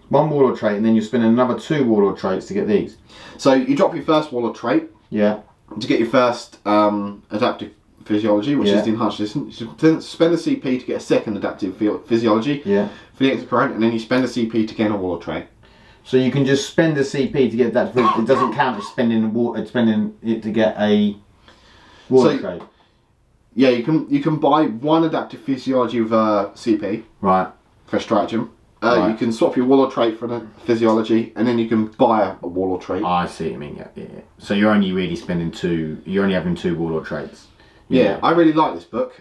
One Warlord trait, and then you spend another 2 Warlord traits to get these. So you drop your first Warlord trait. Yeah. To get your first adaptive physiology, which is the enhanced resistance. You then spend a CP to get a second adaptive physiology. Yeah. For the extra current, and then you spend a CP to gain a Warlord trait. So you can just spend a CP to get that. It doesn't count as spending it to get a Warlord trait. Yeah, you can buy one adaptive physiology with a CP. Right. For a stratagem. You can swap your Warlord trait for a physiology, and then you can buy a Warlord trait. I see what you mean. Yeah. So you're only really spending 2. You're only having 2 Warlord traits. Yeah, I really like this book.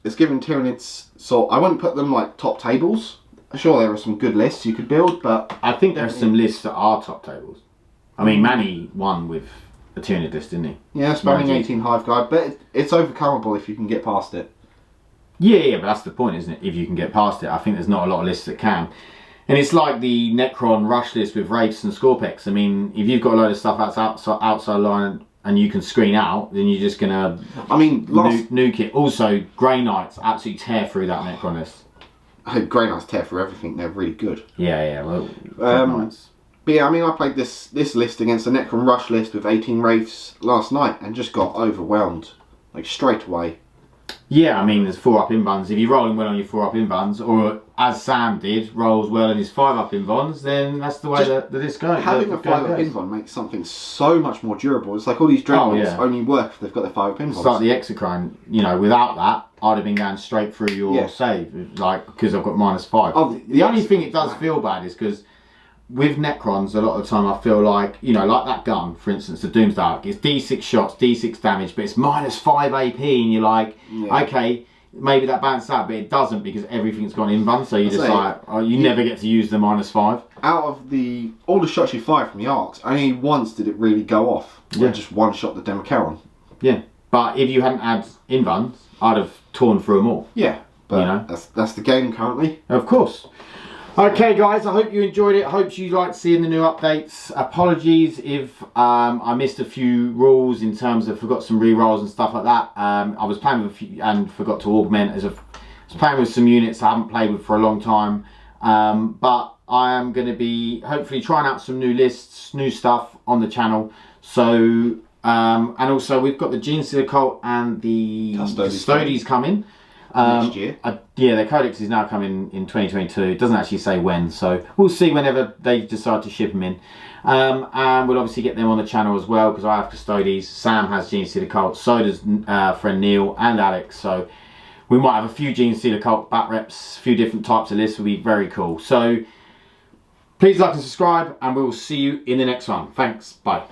It's given Tyranids sort. I wouldn't put them like top tables. Sure, there are some good lists you could build, but I think there are some lists that are top tables. I mean, Manny won with a Tyranid list, didn't he? Yeah, spamming 18 Hive Guard, but it's overcomable if you can get past it. Yeah, but that's the point, isn't it? If you can get past it, I think there's not a lot of lists that can. And it's like the Necron rush list with Wraiths and Scorpex. I mean, if you've got a load of stuff outside line and you can screen out, then you're just gonna nuke it. Also, Grey Knights absolutely tear through that Necron list. Grey Knights tear through everything. They're really good. Yeah. Well, but yeah, I mean, I played this list against the Necron rush list with 18 Wraiths last night and just got overwhelmed, like straight away. Yeah, I mean, there's 4-up invulns. If you're rolling well on your 4-up invulns, or as Sam did, rolls well on his 5-up invulns, then that's the way that this goes. Having a 5-up invuln makes something so much more durable. It's like all these dreadnoughts only work if they've got their 5-up invulns. It's like the Exocrine, you know, without that, I'd have been going straight through your save, like, because I've got -5. Oh, the only thing it does feel bad is because with Necrons, a lot of the time I feel like, you know, like that gun, for instance, the Doomsday, it's D6 shots, D6 damage, but it's -5 AP, and you're like, okay, maybe that balances out, but it doesn't because everything's gone invuln, so you just like, you never get to use the -5. Out of all the shots you fire from the arcs, only once did it really go off. Yeah. Just one shot the Democaron. Yeah, but if you hadn't had invulns, I'd have torn through them all. Yeah, but you know? that's the game currently. Of course. Okay guys, I hope you enjoyed it. I hope you liked seeing the new updates. Apologies if I missed a few rules in terms of forgot some re-rolls and stuff like that. I was playing with a few and forgot to augment I was playing with some units I haven't played with for a long time. But I am going to be hopefully trying out some new lists, new stuff on the channel. So, and also we've got the Genestealer Cult and the Custodes coming. Next year. Yeah, their codex is now coming in 2022. It doesn't actually say when, so we'll see whenever they decide to ship them in. And we'll obviously get them on the channel as well because I have Custodes. Sam has Genestealer Cult. So does friend Neil and Alex. So we might have a few Genestealer Cult bat reps, a few different types of lists. Will be very cool. So please like and subscribe, and we will see you in the next one. Thanks. Bye.